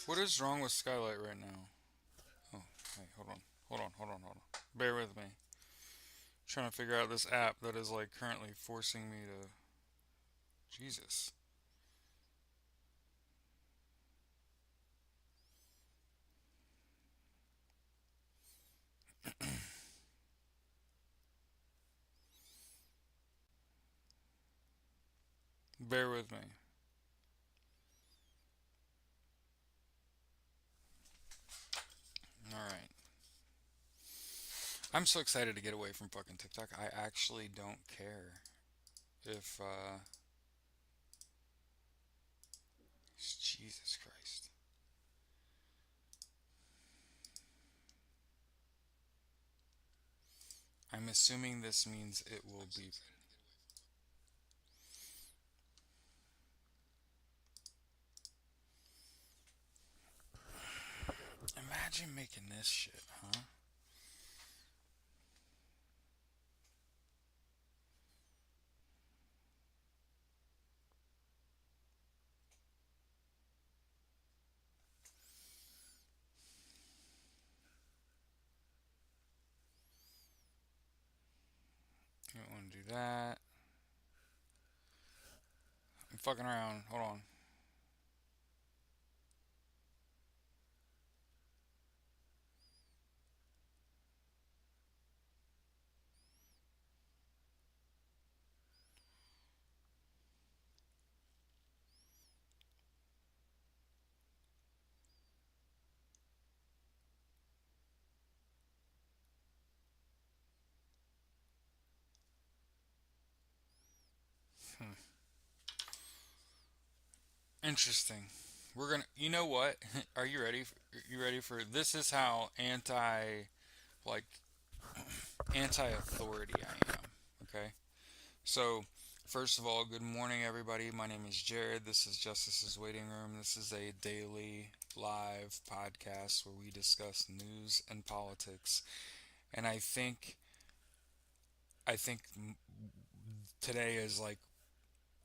What is wrong with Skylight right now? Oh, hey, hold on. Hold on. Bear with me. Trying to figure out this app that is like currently forcing me to. Jesus. Bear with me. Alright. I'm so excited to get away from fucking TikTok. I actually don't care if, Jesus Christ. I'm assuming this means it will be. Imagine making this shit, huh? You don't want to do that. I'm fucking around. Hold on. Hmm. Interesting. We're gonna. You know what? Are you ready? You ready for this? Is how like anti-authority I am. Okay. So, first of all, good morning, everybody. My name is Jared. This is Justice's Waiting Room. This is a daily live podcast where we discuss news and politics. And I think today is like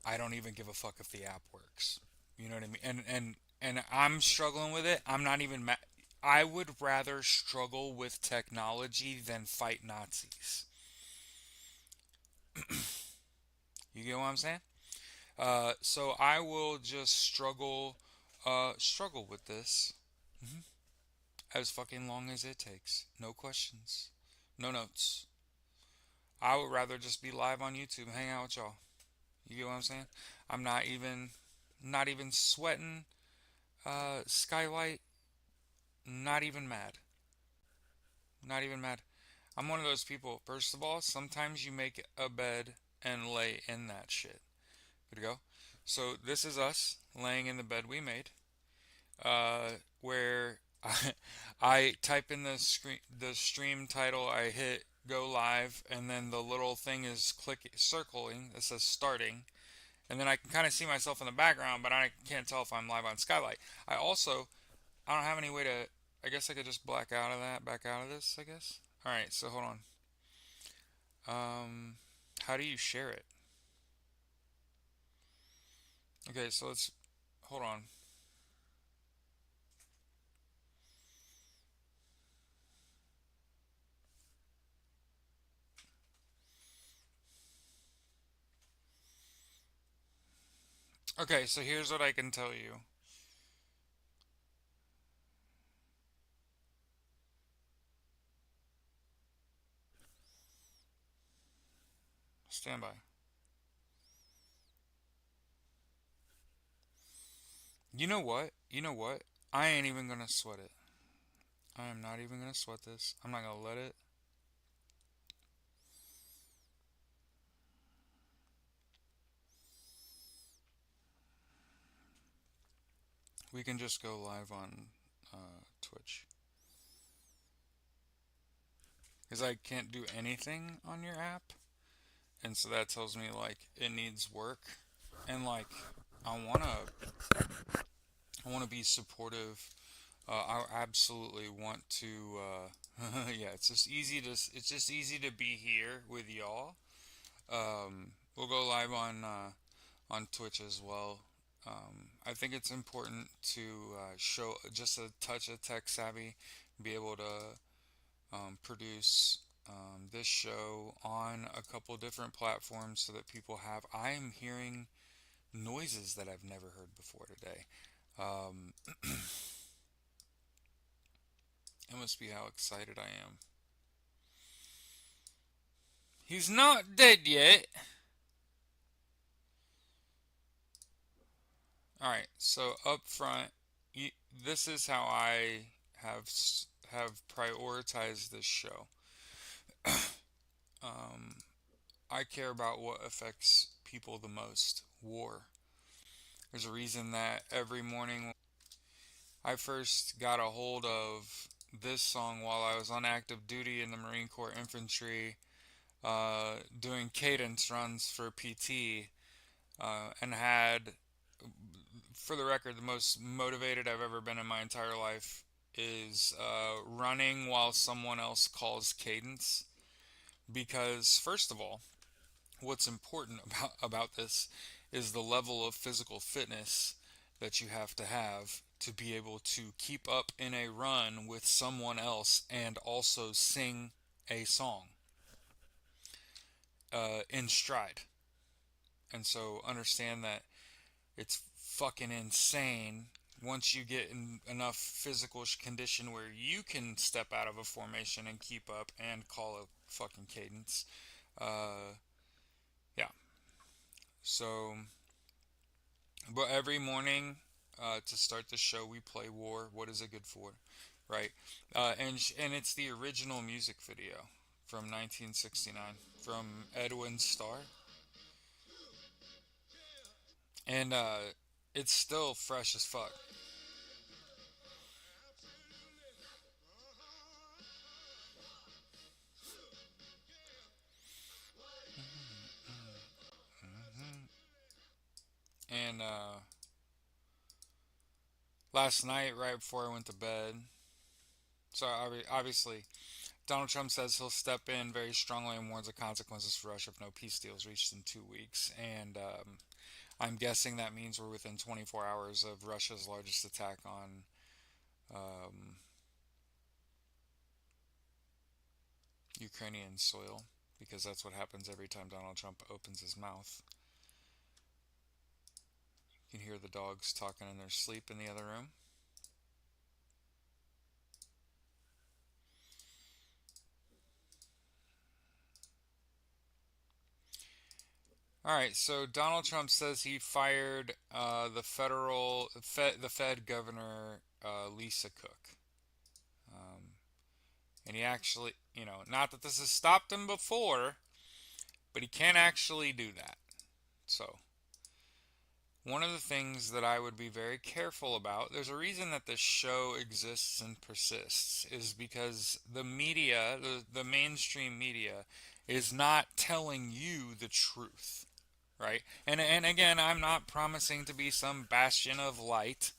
I don't even give a fuck if the app works. You know what I mean? And I'm struggling with it. I'm not even mad. I would rather struggle with technology than fight Nazis. You get what I'm saying? So I will just struggle with this as fucking long as it takes. No questions, no notes. I would rather just be live on YouTube, and hang out with y'all. You get what I'm saying? I'm not even sweating. Skylight, not even mad. Not even mad. I'm one of those people. First of all, sometimes you make a bed and lay in that shit. Good to go. So this is us laying in the bed we made. Where I type in the stream title, I hit go live, and then the little thing is circling that says starting, and then I can kind of see myself in the background, but I can't tell if I'm live on Skylight. I don't have any way to. I guess I could just black out of that, back out of this. I guess. All right, so hold on. How do you share it? Okay, so let's hold on. Okay, so here's what I can tell you. Stand by. You know what? You know what? I ain't even gonna sweat it. I am not even gonna sweat this. I'm not gonna let it. We can just go live on Twitch. Because I can't do anything on your app. And so that tells me, like, it needs work. And, like, I wanna, I wanna be supportive. I absolutely want to, yeah, it's just easy to be here with y'all. We'll go live on Twitch as well. I think it's important to show just a touch of tech savvy, be able to produce this show on a couple different platforms so that people have. I am hearing noises that I've never heard before today. Um, it must be how excited I am. He's not dead yet. All right, so up front, this is how I have have prioritized this show. Um, I care about what affects people the most. War. There's a reason that every morning I first got a hold of this song while I was on active duty in the Marine Corps Infantry, doing cadence runs for PT, and had, for the record, the most motivated I've ever been in my entire life is running while someone else calls cadence. Because, first of all, what's important about this is the level of physical fitness that you have to be able to keep up in a run with someone else and also sing a song in stride. And so understand that it's fucking insane once you get in enough physical condition where you can step out of a formation and keep up and call a fucking cadence. Uh, yeah. So, but every morning to start the show, we play War. What is it good for? Right. And it's the original music video from 1969 from Edwin Starr. And it's still fresh as fuck. And last night, right before I went to bed, so obviously, Donald Trump says he'll step in very strongly and warns of consequences for Russia if no peace deal is reached in 2 weeks. And I'm guessing that means we're within 24 hours of Russia's largest attack on um, Ukrainian soil, because that's what happens every time Donald Trump opens his mouth. You can hear the dogs talking in their sleep in the other room. All right, so Donald Trump says he fired the Fed governor Lisa Cook, um, and he actually, not that this has stopped him before, but he can't actually do that. So one of the things that I would be very careful about, there's a reason that this show exists and persists, is because the media, the mainstream media, is not telling you the truth, right? And again, I'm not promising to be some bastion of light,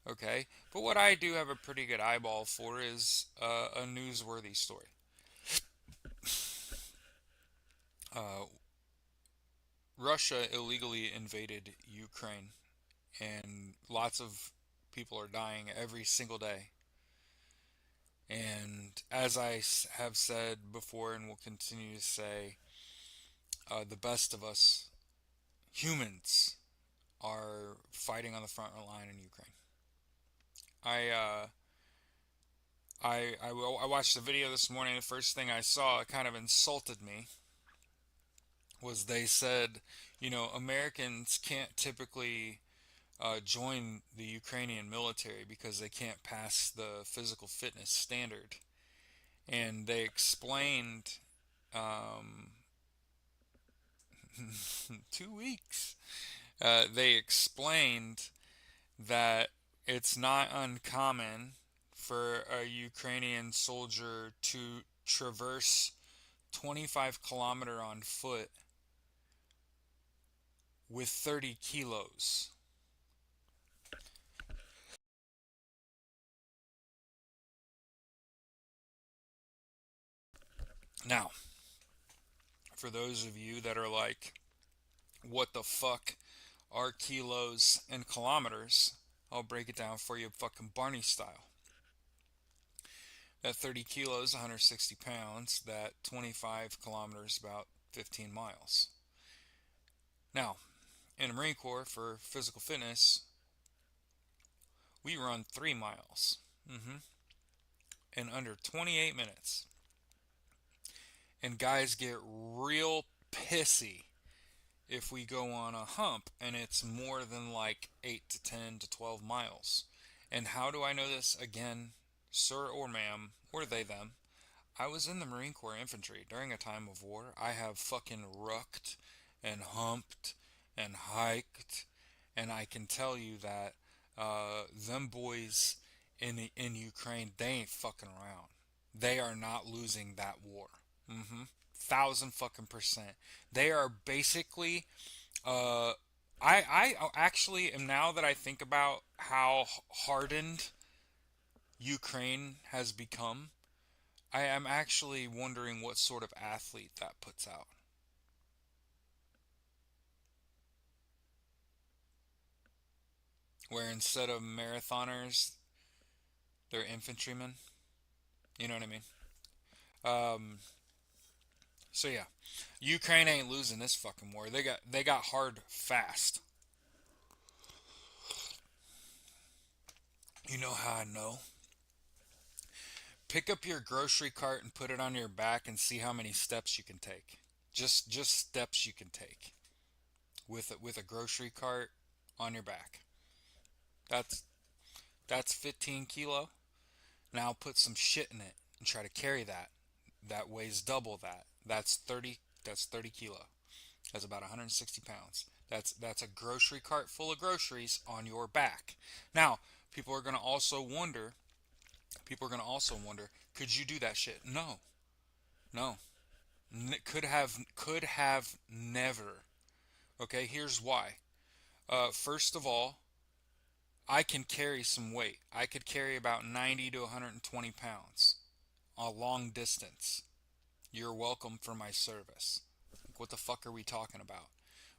okay? But what I do have a pretty good eyeball for is a newsworthy story. Uh, Russia illegally invaded Ukraine, and lots of people are dying every single day. And as I have said before and will continue to say, the best of us humans are fighting on the front line in Ukraine. I uh, I watched the video this morning. The first thing I saw kind of insulted me was they said, Americans can't typically join the Ukrainian military because they can't pass the physical fitness standard. And they explained um, 2 weeks. They explained that it's not uncommon for a Ukrainian soldier to traverse 25-kilometer on foot with 30 kilos. Now, for those of you that are like, what the fuck are kilos and kilometers. I'll break it down for you fucking Barney style. That 30 kilos, 160 pounds. That 25 kilometers, about 15 miles. Now, in the Marine Corps for physical fitness, we run 3 miles in under 28 minutes. And guys get real pissy if we go on a hump and it's more than like 8 to 10 to 12 miles. And how do I know this? Again, sir or ma'am, or they, them. I was in the Marine Corps infantry during a time of war. I have fucking rucked and humped and hiked, and I can tell you that them boys in Ukraine, they ain't fucking around. They are not losing that war. 1,000 fucking percent. They are basically. I actually am, now that I think about how hardened Ukraine has become. I am actually wondering what sort of athlete that puts out. Where instead of marathoners, they're infantrymen. You know what I mean? Um, so yeah, Ukraine ain't losing this fucking war. They got hard fast. You know how I know? Pick up your grocery cart and put it on your back and see how many steps you can take. Just steps you can take with a grocery cart on your back. That's that's 15 kilo. Now put some shit in it and try to carry that. That weighs double that. That's 30. That's 30 kilo. That's about 160 pounds. That's a grocery cart full of groceries on your back. Now, people are gonna also wonder. People are gonna also wonder, could you do that shit? No, no. Could have never. Okay, here's why. First of all, I can carry some weight. I could carry about 90 to 120 pounds a long distance. You're welcome for my service. What the fuck are we talking about?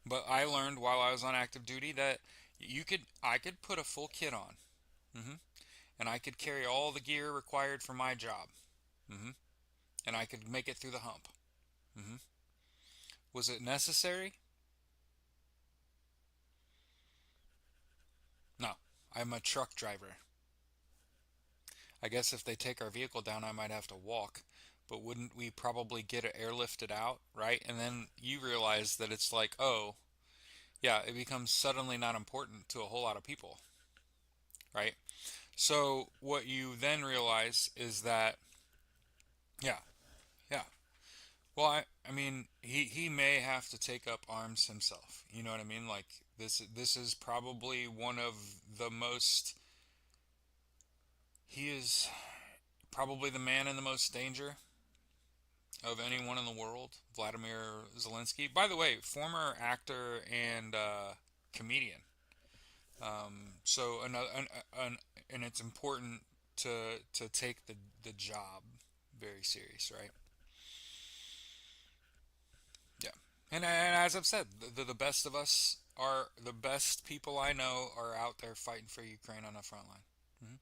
But I learned while I was on active duty that I could put a full kit on, hmm and I could carry all the gear required for my job, hmm and I could make it through the hump. hmm Was it necessary? No. I'm a truck driver. I guess if they take our vehicle down, I might have to walk. But wouldn't we probably get it airlifted out, right? And then you realize that it's like, oh, yeah, it becomes suddenly not important to a whole lot of people, right? So what you then realize is that, yeah, yeah. Well, I mean, he may have to take up arms himself. You know what I mean? Like this is probably one of the most. He is probably the man in the most danger of anyone in the world, Vladimir Zelensky. By the way, former actor and comedian. So and it's important to take the job very serious, right? Yeah. And as I've said, the best of us are the best people I know are out there fighting for Ukraine on the front line. hmm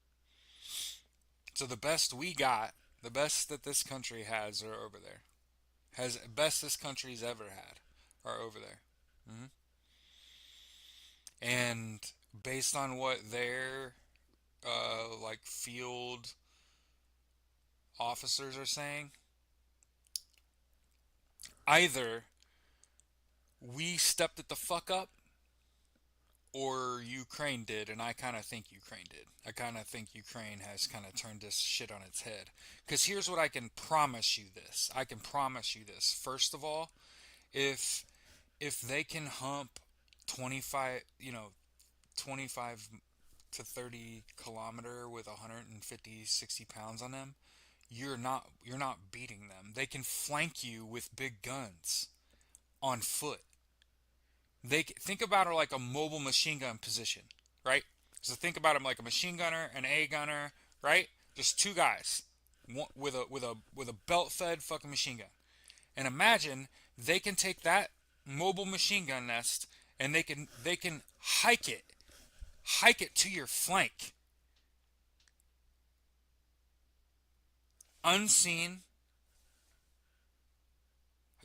So the best we got, the best that this country has, are over there. Has best this country's ever had, are over there. hmm And based on what their like field officers are saying, either we stepped it the fuck up or Ukraine did, and I kind of think Ukraine did. I kind of think Ukraine has kind of turned this shit on its head. Because here's what I can promise you this. I can promise you this. First of all, if they can hump 25, 25 to 30 kilometer with 150, 60 pounds on them, you're not beating them. They can flank you with big guns on foot. They think about it like a mobile machine gun position, right? So think about them like a machine gunner, an A gunner, right? Just two guys with a belt fed fucking machine gun. And imagine they can take that mobile machine gun nest and they can hike it to your flank, unseen,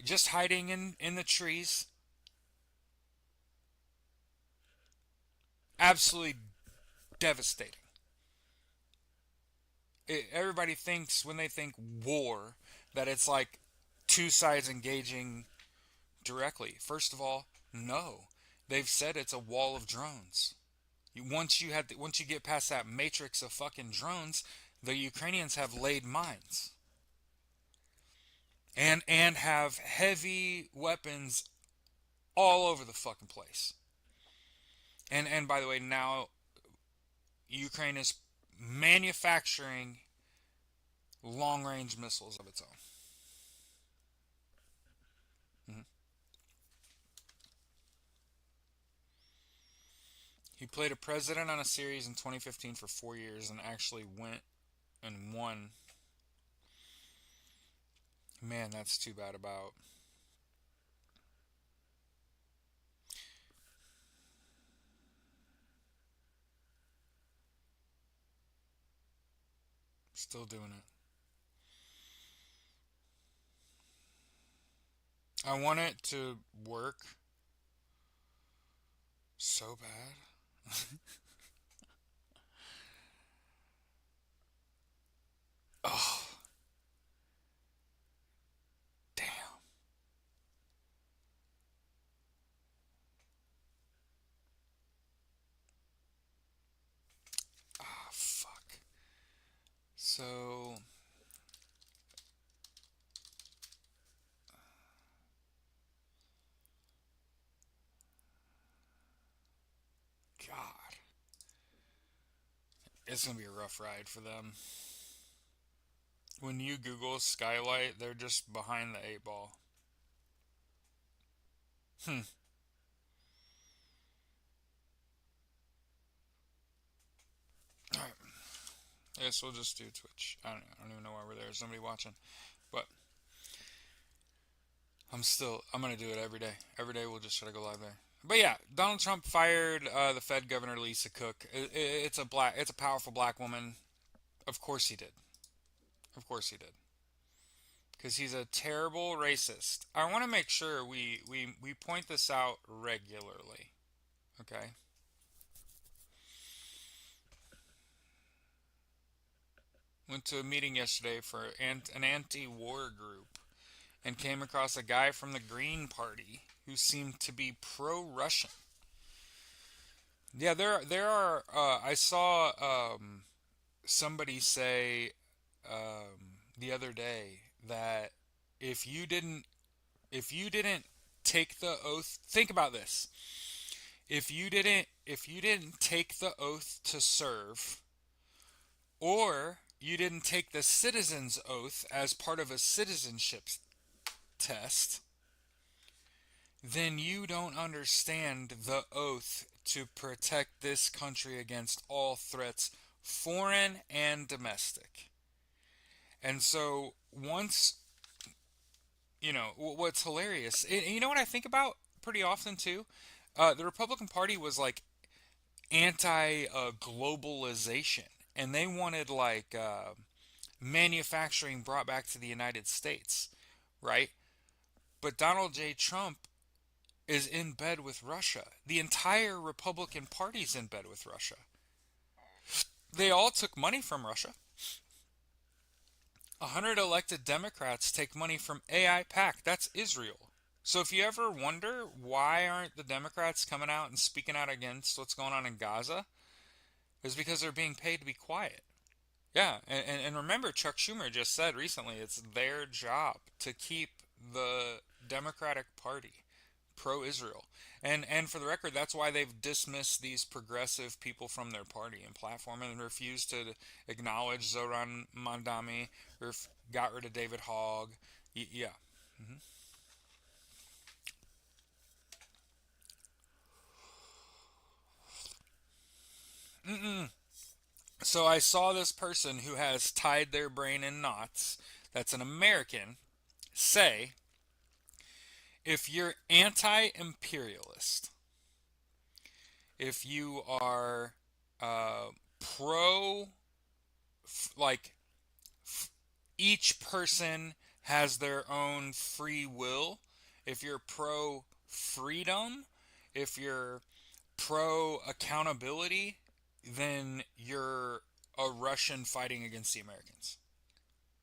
just hiding in the trees. Absolutely devastating. Everybody thinks when they think war that it's like two sides engaging directly. First of all, no. They've said it's a wall of drones. Once you get past that matrix of fucking drones, the Ukrainians have laid mines and have heavy weapons all over the fucking place. And by the way, now Ukraine is manufacturing long range missiles of its own. Mhm. He played a president on a series in 2015 for 4 years and actually went and won. Man, that's too bad about. Still doing it. I want it to work so bad. Oh, damn. Ah, fuck. So, God. It's going to be a rough ride for them. When you Google Skylight, they're just behind the eight ball. Hmm. Alright. I guess we'll just do Twitch. I don't even know why we're there. There's somebody watching. But I'm going to do it every day. Every day we'll just try to go live there. But yeah, Donald Trump fired the Fed Governor Lisa Cook. It's a powerful black woman. Of course he did. Of course he did. Because he's a terrible racist. I want to make sure we point this out regularly. Okay? Went to a meeting yesterday for an anti-war group and came across a guy from the Green Party who seemed to be pro-Russian. Yeah, there are. I saw somebody say the other day that if you didn't if you didn't take the oath, think about this. If you didn't take the oath to serve, or you didn't take the citizen's oath as part of a citizenship test, then you don't understand the oath to protect this country against all threats, foreign and domestic. And so once, what's hilarious, and you know what I think about pretty often too? The Republican Party was like anti globalization, and they wanted like manufacturing brought back to the United States, right? But Donald J. Trump is in bed with Russia. The entire Republican Party's in bed with Russia. They all took money from Russia. 100 elected Democrats take money from AIPAC. That's Israel. So if you ever wonder why aren't the Democrats coming out and speaking out against what's going on in Gaza, it's because they're being paid to be quiet. Yeah, and remember, Chuck Schumer just said recently it's their job to keep the Democratic Party pro-Israel. And for the record, that's why they've dismissed these progressive people from their party and platform and refused to acknowledge Zoran Mandami or got rid of David Hogg. Yeah. Hmm. Mm-mm. So I saw this person who has tied their brain in knots, that's an American, say if you're anti imperialist, if you are pro, like each person has their own free will, if you're pro freedom, if you're pro accountability, then you're a Russian fighting against the Americans.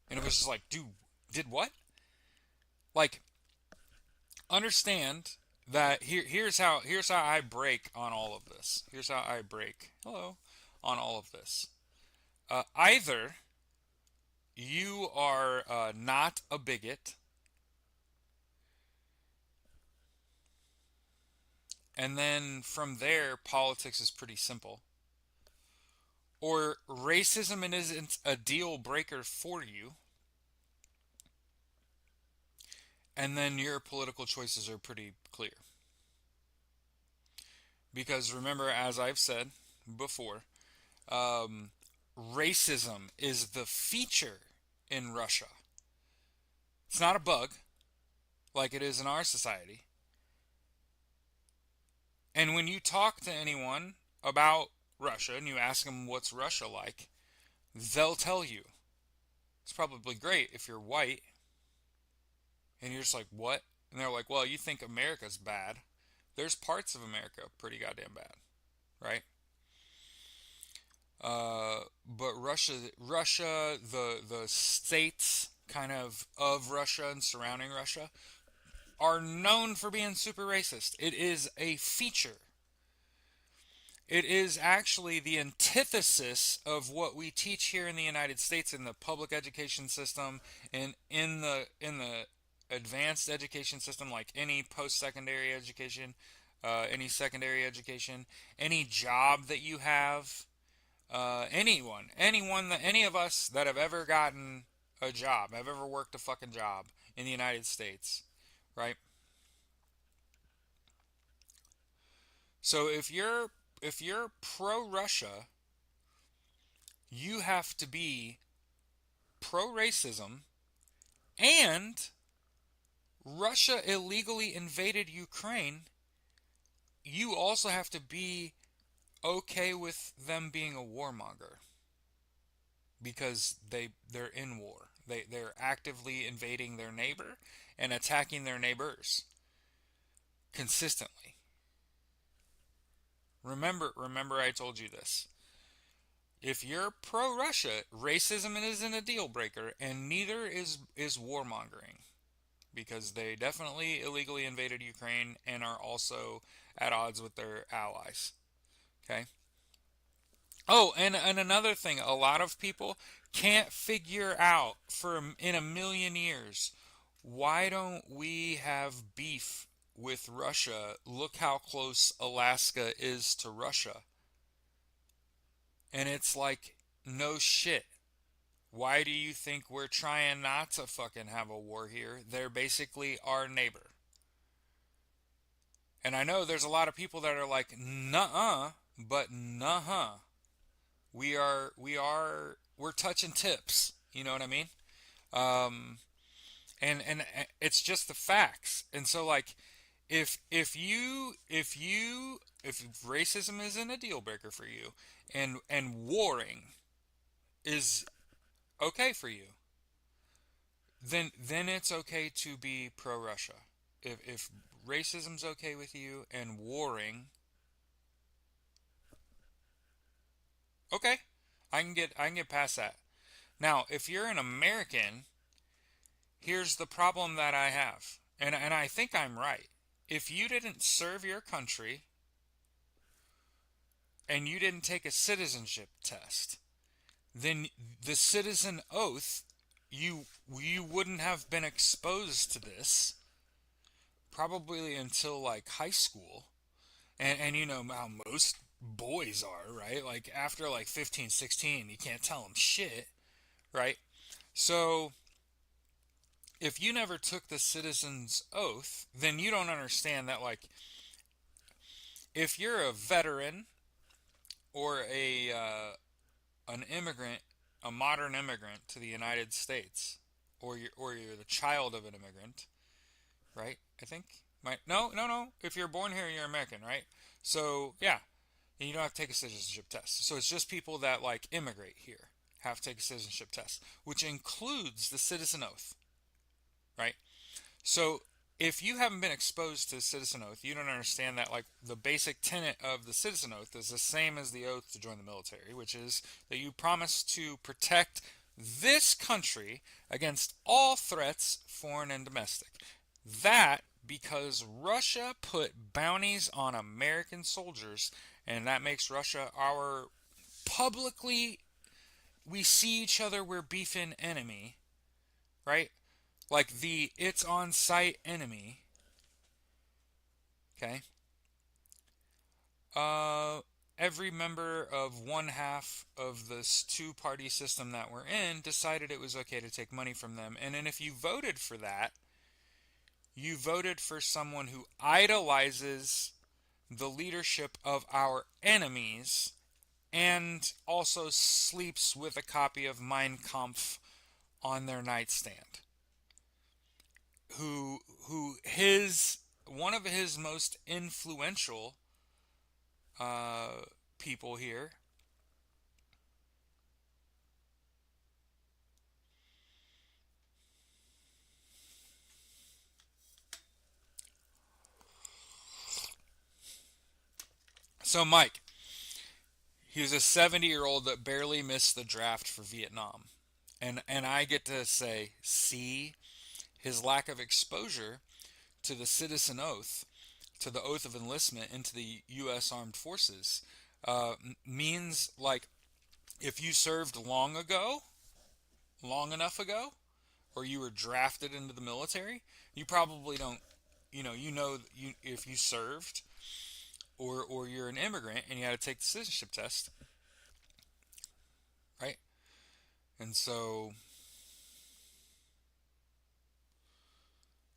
And it was just like, dude, did what? Like, understand that here's how I break on all of this. Here's how I break. Hello, on all of this. Either you are not a bigot, and then from there, politics is pretty simple. Or racism isn't a deal breaker for you, and then your political choices are pretty clear. Because remember, as I've said before, um, racism is the feature in Russia. It's not a bug like it is in our society. And when you talk to anyone about Russia and you ask them what's Russia like, they'll tell you. It's probably great if you're white and you're just like, what? And they're like, well, you think America's bad. There's parts of America pretty goddamn bad, right? But the states kind of Russia and surrounding Russia are known for being super racist. It is a feature. It is actually the antithesis of what we teach here in the United States in the public education system and in the advanced education system, like any post-secondary education, any secondary education, any job that you have, anyone that any of us that have ever gotten a job, have ever worked a fucking job in the United States, right? So if you're pro Russia, you have to be pro racism, and Russia illegally invaded Ukraine. You also have to be okay with them being a warmonger because they're in war. They're actively invading their neighbor and attacking their neighbors consistently. Remember I told you this. If you're pro Russia, racism isn't a deal breaker, and neither is warmongering because they definitely illegally invaded Ukraine and are also at odds with their allies. Okay. Oh, and another thing, a lot of people can't figure out for in a million years, why don't we have beef with Russia? Look how close Alaska is to Russia. And it's like, no shit. Why do you think we're trying not to fucking have a war here? They're basically our neighbor. And I know there's a lot of people that are like, nuh-uh, but nuh-uh. We're touching tips. You know what I mean? Um, and it's just the facts. And so like, if racism isn't a deal breaker for you, and warring is okay for you, then it's okay to be pro Russia. If racism's okay with you and warring, okay, I can get past that. Now, if you're an American, here's the problem that I have, and I think I'm right. If you didn't serve your country and you didn't take a citizenship test, then the citizen oath, you wouldn't have been exposed to this probably until like high school. And you know how most boys are, right? Like after like 15, 16, you can't tell them shit, right? So if you never took the citizen's oath, then you don't understand that, like, if you're a veteran or a an immigrant, a modern immigrant to the United States, or you're the child of an immigrant, right? I think. No, no, no. If you're born here, you're American, right? So yeah. and you don't have to take a citizenship test. So it's just people that like immigrate here have to take a citizenship test, which includes the citizen oath, right? So if you haven't been exposed to citizen oath, you don't understand that like the basic tenet of the citizen oath is the same as the oath to join the military, which is that you promise to protect this country against all threats, foreign and domestic. That because Russia put bounties on American soldiers, and that makes Russia our publicly we see each other, we're beefing enemy, right? Like the it's on site enemy. Okay. Uh, every member of one half of this two-party system that we're in decided it was okay to take money from them, and then if you voted for that, you voted for someone who idolizes the leadership of our enemies and also sleeps with a copy of Mein Kampf on their nightstand. Who his one of his most influential uh, people here. So Mike, he was a 70-year-old that barely missed the draft for Vietnam. And I get to say, see, his lack of exposure to the citizen oath, to the oath of enlistment into the U.S. Armed Forces, means like if you served long enough ago, or you were drafted into the military, you probably don't, you if you served, or you're an immigrant and you had to take the citizenship test, right? And so,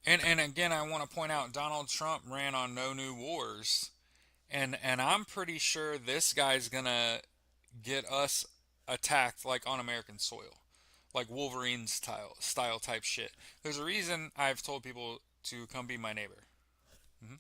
and again, I want to point out Donald Trump ran on no new wars, and I'm pretty sure this guy's gonna get us attacked like on American soil, like Wolverine style type shit. There's a reason I've told people to come be my neighbor. Hmm.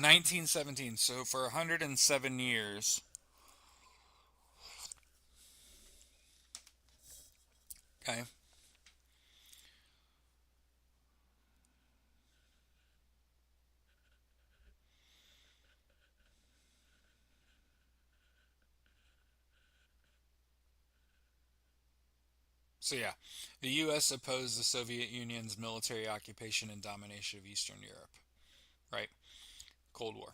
1917. So for 107 years. Okay. So yeah, the U.S. opposed the Soviet Union's military occupation and domination of Eastern Europe. Right. Cold War.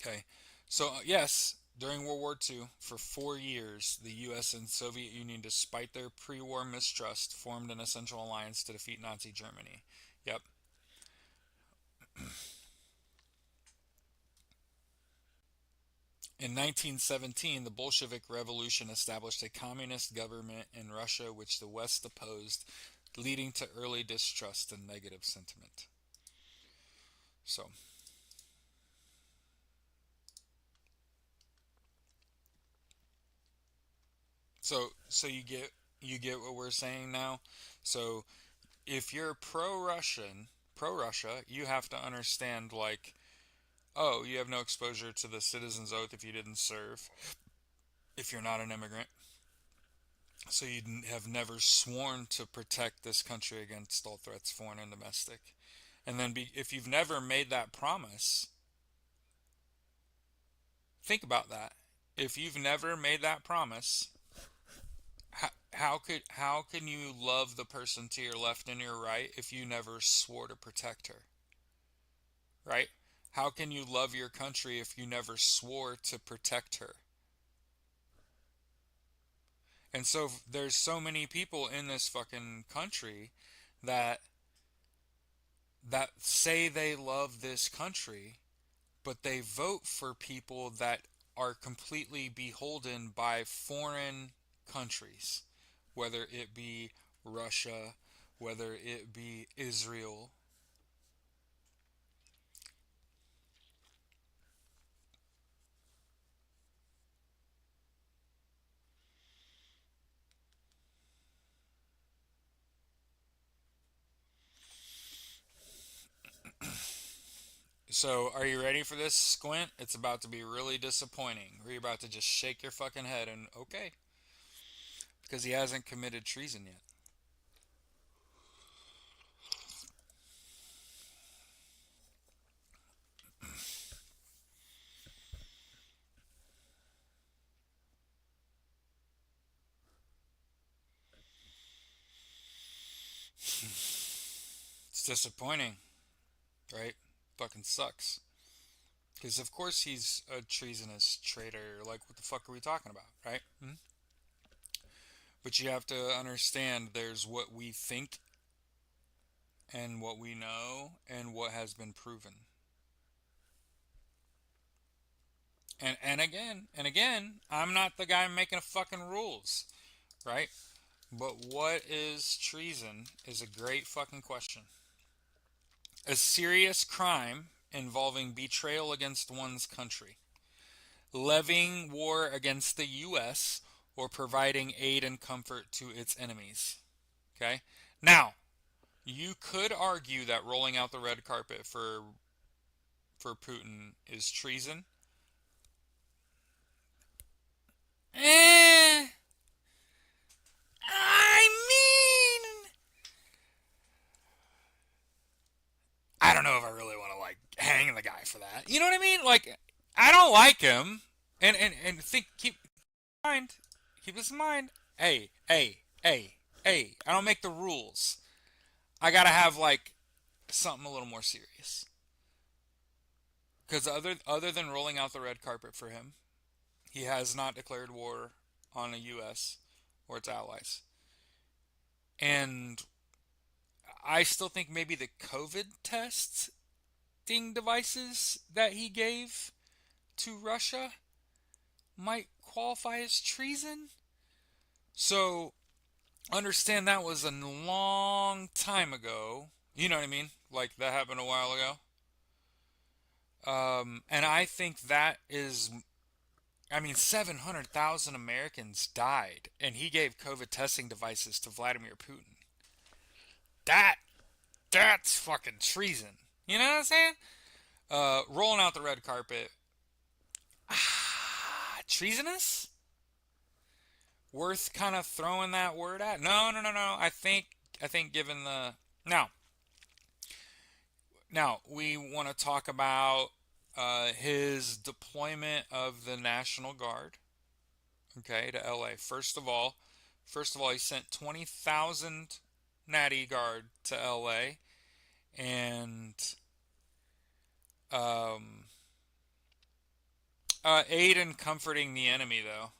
Okay. So yes, during World War II, for 4 years, the U.S. and Soviet Union, despite their pre-war mistrust, formed an essential alliance to defeat Nazi Germany. Yep. In 1917, the Bolshevik Revolution established a communist government in Russia which the West opposed, leading to early distrust and negative sentiment. So, so you get what we're saying now. So, if you're pro Russia, you have to understand like, oh, you have no exposure to the citizen's oath if you didn't serve, if you're not an immigrant. So you have never sworn to protect this country against all threats, foreign and domestic. And then if you've never made that promise, think about that. If you've never made that promise, how can you love the person to your left and your right if you never swore to protect her? Right? How can you love your country if you never swore to protect her? And so there's so many people in this fucking country that say they love this country, but they vote for people that are completely beholden by foreign countries, whether it be Russia, whether it be Israel. So, are you ready for this, Squint? It's about to be really disappointing. Or you're about to just shake your fucking head and okay, because he hasn't committed treason yet. It's disappointing, right? Fucking sucks. Because of course he's a treasonous traitor. Like, what the fuck are we talking about, right? Hmm? But you have to understand there's what we think and what we know and what has been proven. And again, I'm not the guy making fucking rules, right? But what is treason is a great fucking question. A serious crime involving betrayal against one's country, levying war against the US, or providing aid and comfort to its enemies. Okay? Now, you could argue that rolling out the red carpet for Putin is treason. Eh, I mean, I don't know if I really want to like hang the guy for that. You know what I mean? Like, I don't like him, and think in mind, keep this in mind. Hey. I don't make the rules. I gotta have like something a little more serious. Because other than rolling out the red carpet for him, he has not declared war on the U.S. or its allies. And I still think maybe the COVID testing devices that he gave to Russia might qualify as treason. So understand that was a long time ago. You know what I mean? Like that happened a while ago. And I think that is, I mean, 700,000 Americans died, and he gave COVID testing devices to Vladimir Putin. That, that's fucking treason. You know what I'm saying? Rolling out the red carpet. Treasonous? Worth kind of throwing that word at? No. I think given the now, we want to talk about his deployment of the National Guard. Okay, to L.A. First of all, he sent 20,000 Natty Guard to L.A. and um, aid in comforting the enemy, though.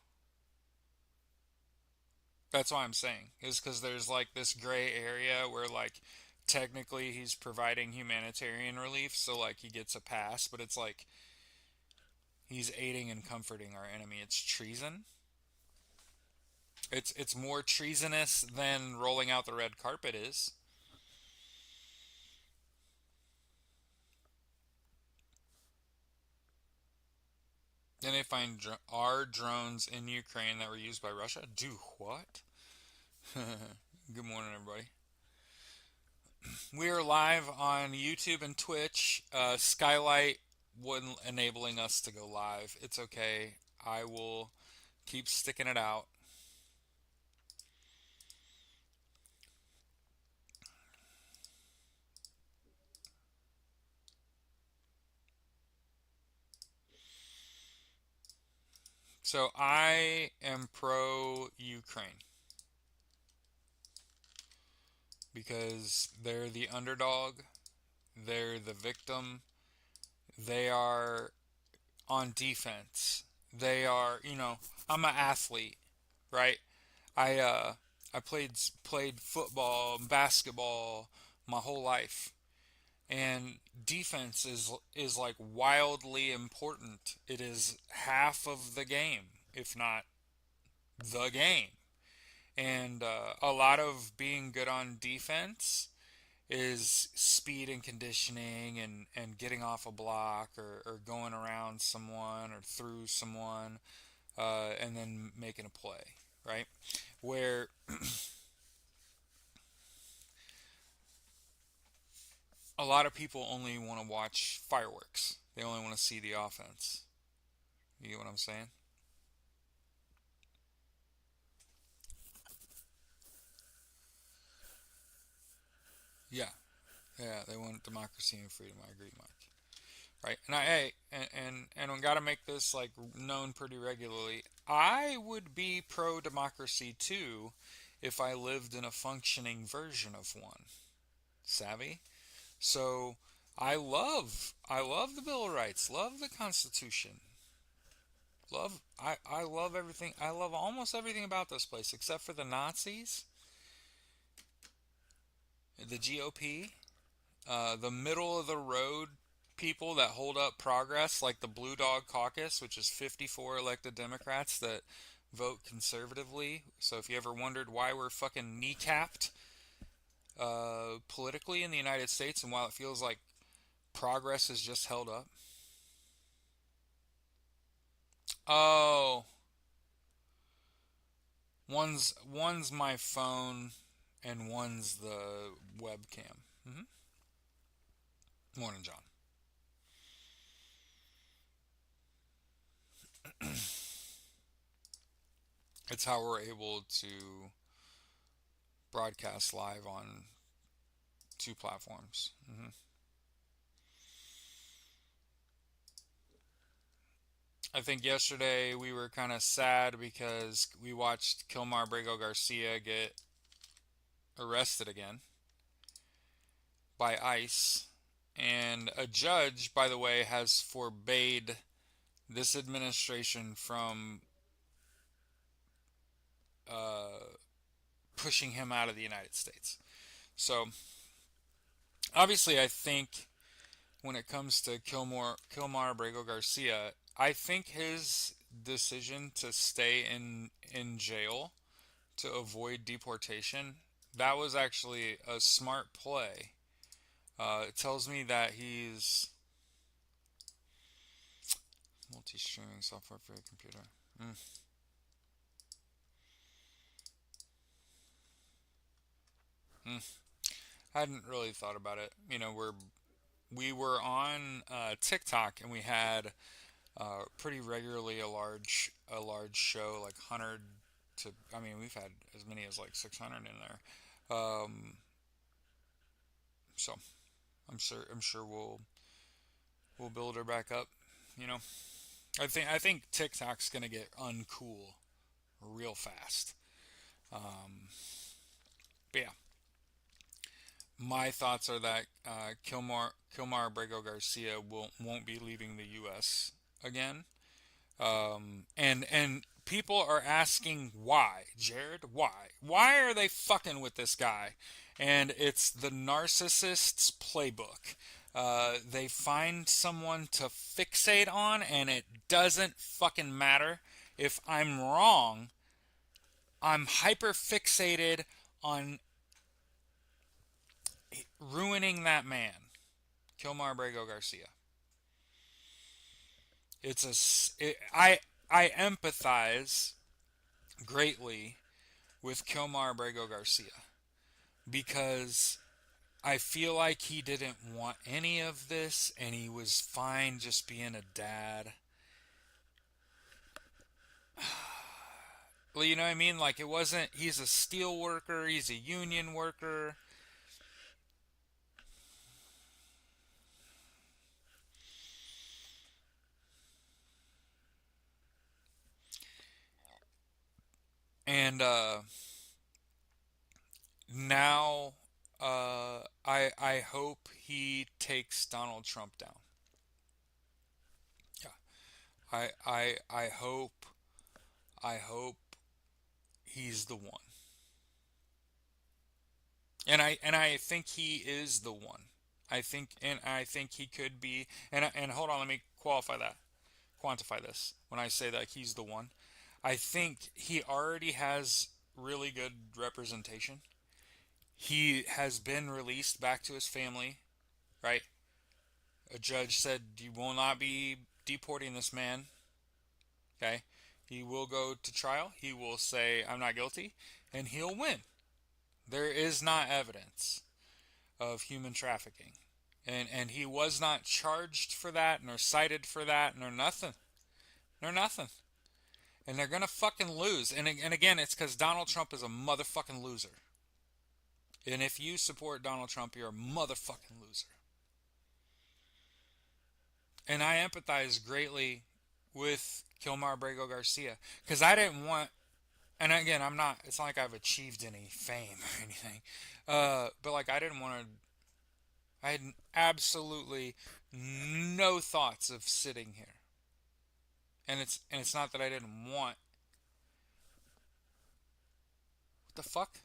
That's why I'm saying is because there's like this gray area where like technically he's providing humanitarian relief, so like he gets a pass, but it's like he's aiding and comforting our enemy. It's treason. It's more treasonous than rolling out the red carpet is. Then they find our drones in Ukraine that were used by Russia. Do what? Good morning, everybody. We are live on YouTube and Twitch. Skylight wouldn't enabling us to go live. It's okay. I will keep sticking it out. So I am pro Ukraine because they're the underdog, they're the victim, they are on defense. They are, I'm an athlete, right? I uh I played football, basketball my whole life. And defense is like wildly important. It is half of the game, if not the game. And a lot of being good on defense is speed and conditioning and getting off a block or going around someone or through someone and then making a play, right? Where a lot of people only want to watch fireworks, they only want to see the offense. You get what I'm saying? Yeah, yeah, they want democracy and freedom. I agree, Mike. Right, and and we got to make this like known pretty regularly. I would be pro democracy too, if I lived in a functioning version of one. Savvy? So I love the Bill of Rights, love the Constitution, I love everything. I love almost everything about this place except for the Nazis, the GOP, the middle of the road people that hold up progress, like the Blue Dog Caucus, which is 54 elected Democrats that vote conservatively. So if you ever wondered why we're fucking kneecapped politically in the United States, and while it feels like progress is just held up. Oh, one's my phone, and one's the webcam. Morning, John. It's how we're able to broadcast live on two platforms. I think yesterday we were kind of sad because we watched Kilmar Brego Garcia get arrested again by ICE. And a judge, by the way, has forbade this administration from uh, pushing him out of the United States. So obviously, I think when it comes to Kilmar Abrego Garcia, I think his decision to stay in jail to avoid deportation, that was actually a smart play. It tells me that he's multi-streaming software for your computer. Mm, mm. I hadn't really thought about it. We were on TikTok and we had pretty regularly a large show like 100 to, I mean, we've had as many as like 600 in there. So I'm sure we'll build her back up. You know, I think TikTok's gonna get uncool real fast. Um, but yeah, my thoughts are that Kilmar Abrego Garcia won't be leaving the U.S. again. And people are asking why, Jared, why are they fucking with this guy? And it's the narcissist's playbook. They find someone to fixate on, and it doesn't fucking matter if I'm wrong. I'm hyper fixated on ruining that man, Kilmar Abrego Garcia. I empathize greatly with Kilmar Abrego Garcia because I feel like he didn't want any of this and he was fine just being a dad. Well, you know what I mean? Like, it wasn't, he's a steel worker, he's a union worker. And now I hope he takes Donald Trump down. Yeah. I hope he's the one. And I think he is the one. I think he could be. And hold on, let me quantify this. When I say that he's the one, I think he already has really good representation. He has been released back to his family, right? A judge said you will not be deporting this man. Okay, he will go to trial. He will say I'm not guilty, and he'll win. There is not evidence of human trafficking, and he was not charged for that, nor cited for that, nor nothing, nor nothing. And they're gonna fucking lose. And again, it's because Donald Trump is a motherfucking loser. And if you support Donald Trump, you're a motherfucking loser. And I empathize greatly with Kilmar Brego Garcia because I didn't want. And again, I'm not. It's not like I've achieved any fame or anything. But like, I didn't want to. I had absolutely no thoughts of sitting here. And it's not that I didn't want. What the fuck?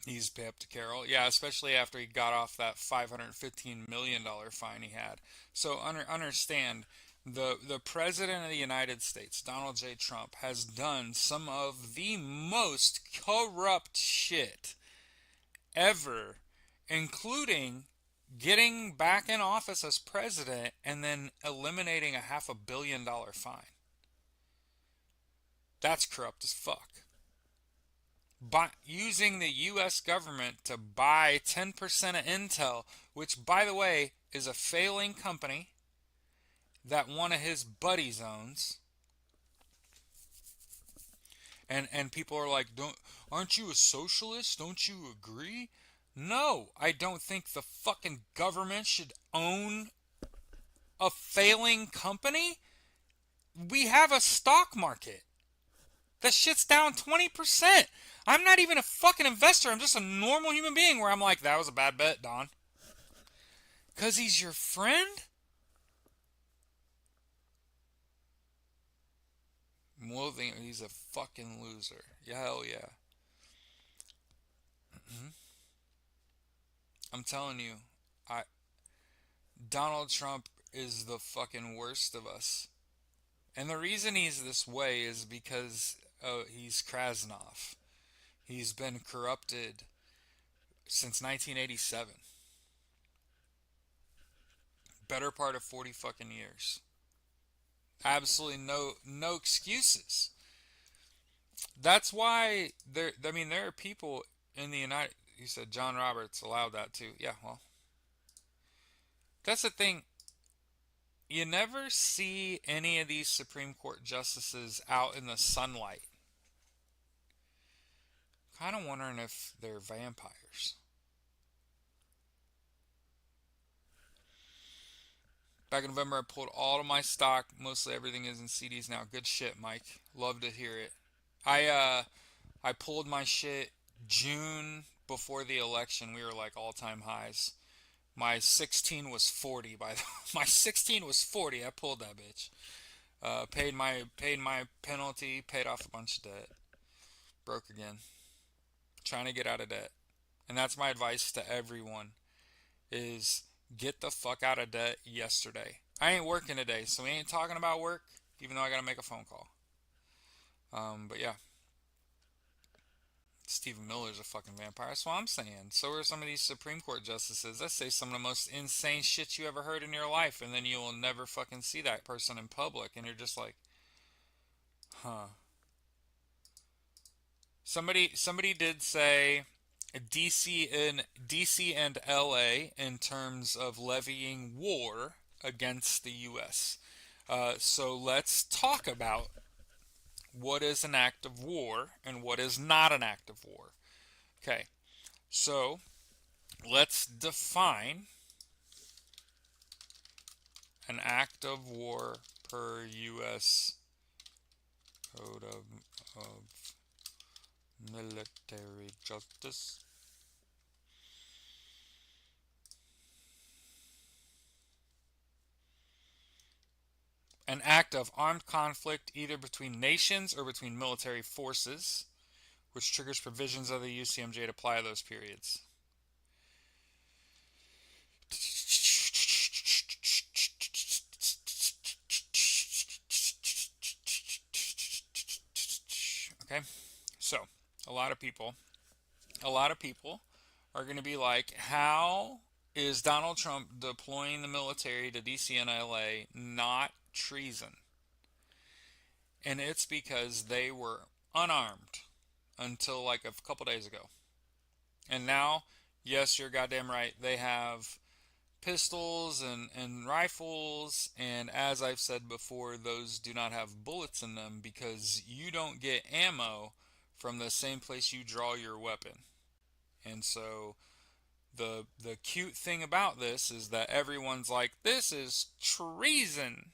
He's pay up to Carol. Yeah, especially after he got off that $515 million fine he had. So understand, the president of the United States, Donald J. Trump, has done some of the most corrupt shit ever, including getting back in office as president and then eliminating a $500 million fine. That's corrupt as fuck. By using the US government to buy 10% of Intel, which, by the way, is a failing company that one of his buddies owns. And people are like, "Don't aren't you a socialist? Don't you agree?" No, I don't think the fucking government should own a failing company. We have a stock market. That shit's down 20%. I'm not even a fucking investor. I'm just a normal human being where I'm like, that was a bad bet, Don. Because he's your friend? Well, he's a fucking loser. Yeah, hell yeah. Mm-hmm. I'm telling you, I Donald Trump is the fucking worst of us. And the reason he's this way is because he's Krasnov. He's been corrupted since 1987. Better part of 40 fucking years. Absolutely no excuses. That's why there. I mean, there are people in the United. You said John Roberts allowed that too. Yeah, well, that's the thing. You never see any of these Supreme Court justices out in the sunlight. Kind of wondering if they're vampires. Back in November, I pulled all of my stock. Mostly everything is in CDs now. Good shit, Mike. Love to hear it. I pulled my shit June before the election. We were like all-time highs. My 16 was 40 by the, my 16 was 40. I pulled that bitch. Paid my penalty, paid off a bunch of debt. Broke again. Trying to get out of debt. And that's my advice to everyone is get the fuck out of debt yesterday. I ain't working today, so we ain't talking about work, even though I gotta make a phone call. But yeah, Stephen Miller's a fucking vampire. That's what I'm saying. So are some of these Supreme Court justices. That say some of the most insane shit you ever heard in your life, and then you will never fucking see that person in public, and you're just like, huh. Somebody did say DC and LA in terms of levying war against the US. So let's talk about what is an act of war and what is not an act of war. Okay, so let's define an act of war per U.S. Code of Military Justice. An act of armed conflict either between nations or between military forces, which triggers provisions of the UCMJ to apply to those periods. Okay, so a lot of people, a lot of people are going to be like, how is Donald Trump deploying the military to DC and LA not treason? And it's because they were unarmed until like a couple days ago. And now, yes, you're goddamn right, they have pistols and rifles, and as I've said before, those do not have bullets in them because you don't get ammo from the same place you draw your weapon. And so the cute thing about this is that everyone's like, this is treason.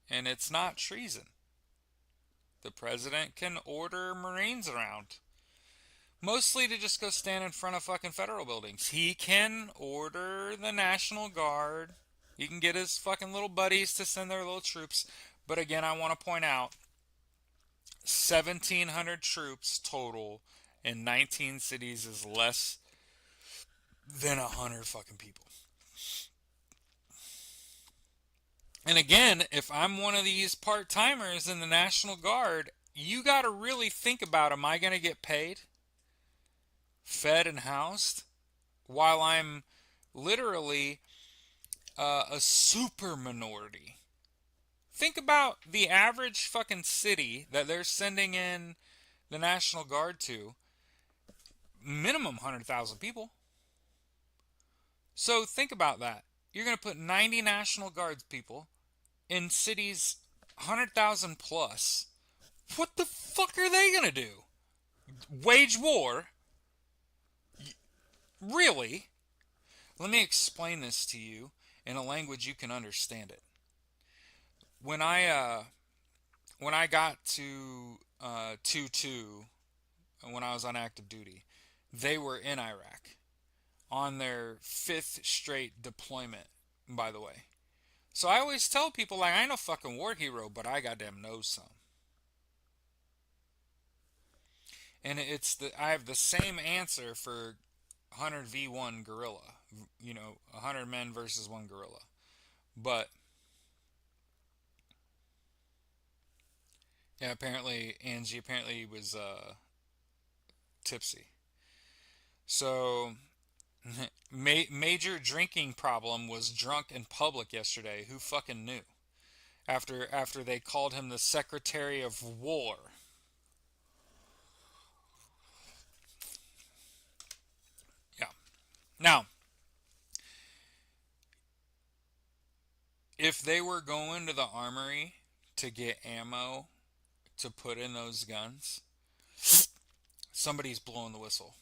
And it's not treason. The president can order Marines around. Mostly to just go stand in front of fucking federal buildings. He can order the National Guard. He can get his fucking little buddies to send their little troops. But again, I want to point out 1,700 troops total in 19 cities is less than 100 fucking people. And again, if I'm one of these part-timers in the National Guard, you got to really think about, am I going to get paid, fed, and housed while I'm literally a super minority? Think about the average fucking city that they're sending in the National Guard to. Minimum 100,000 people. So think about that. You're going to put 90 National Guards people in cities 100,000 plus. What the fuck are they going to do? Wage war? Really? Let me explain this to you in a language you can understand it. When I got to 2-2, when I was on active duty, they were in Iraq on their 5th straight deployment, by the way. So I always tell people, like, I ain't no fucking war hero, but I goddamn know some. And I have the same answer for 100v1 guerrilla. 100 men versus one gorilla. But yeah, apparently Angie was tipsy. So major drinking problem, was drunk in public yesterday. Who fucking knew? After they called him the Secretary of War. Yeah. Now, if they were going to the armory to get ammo to put in those guns, somebody's blowing the whistle.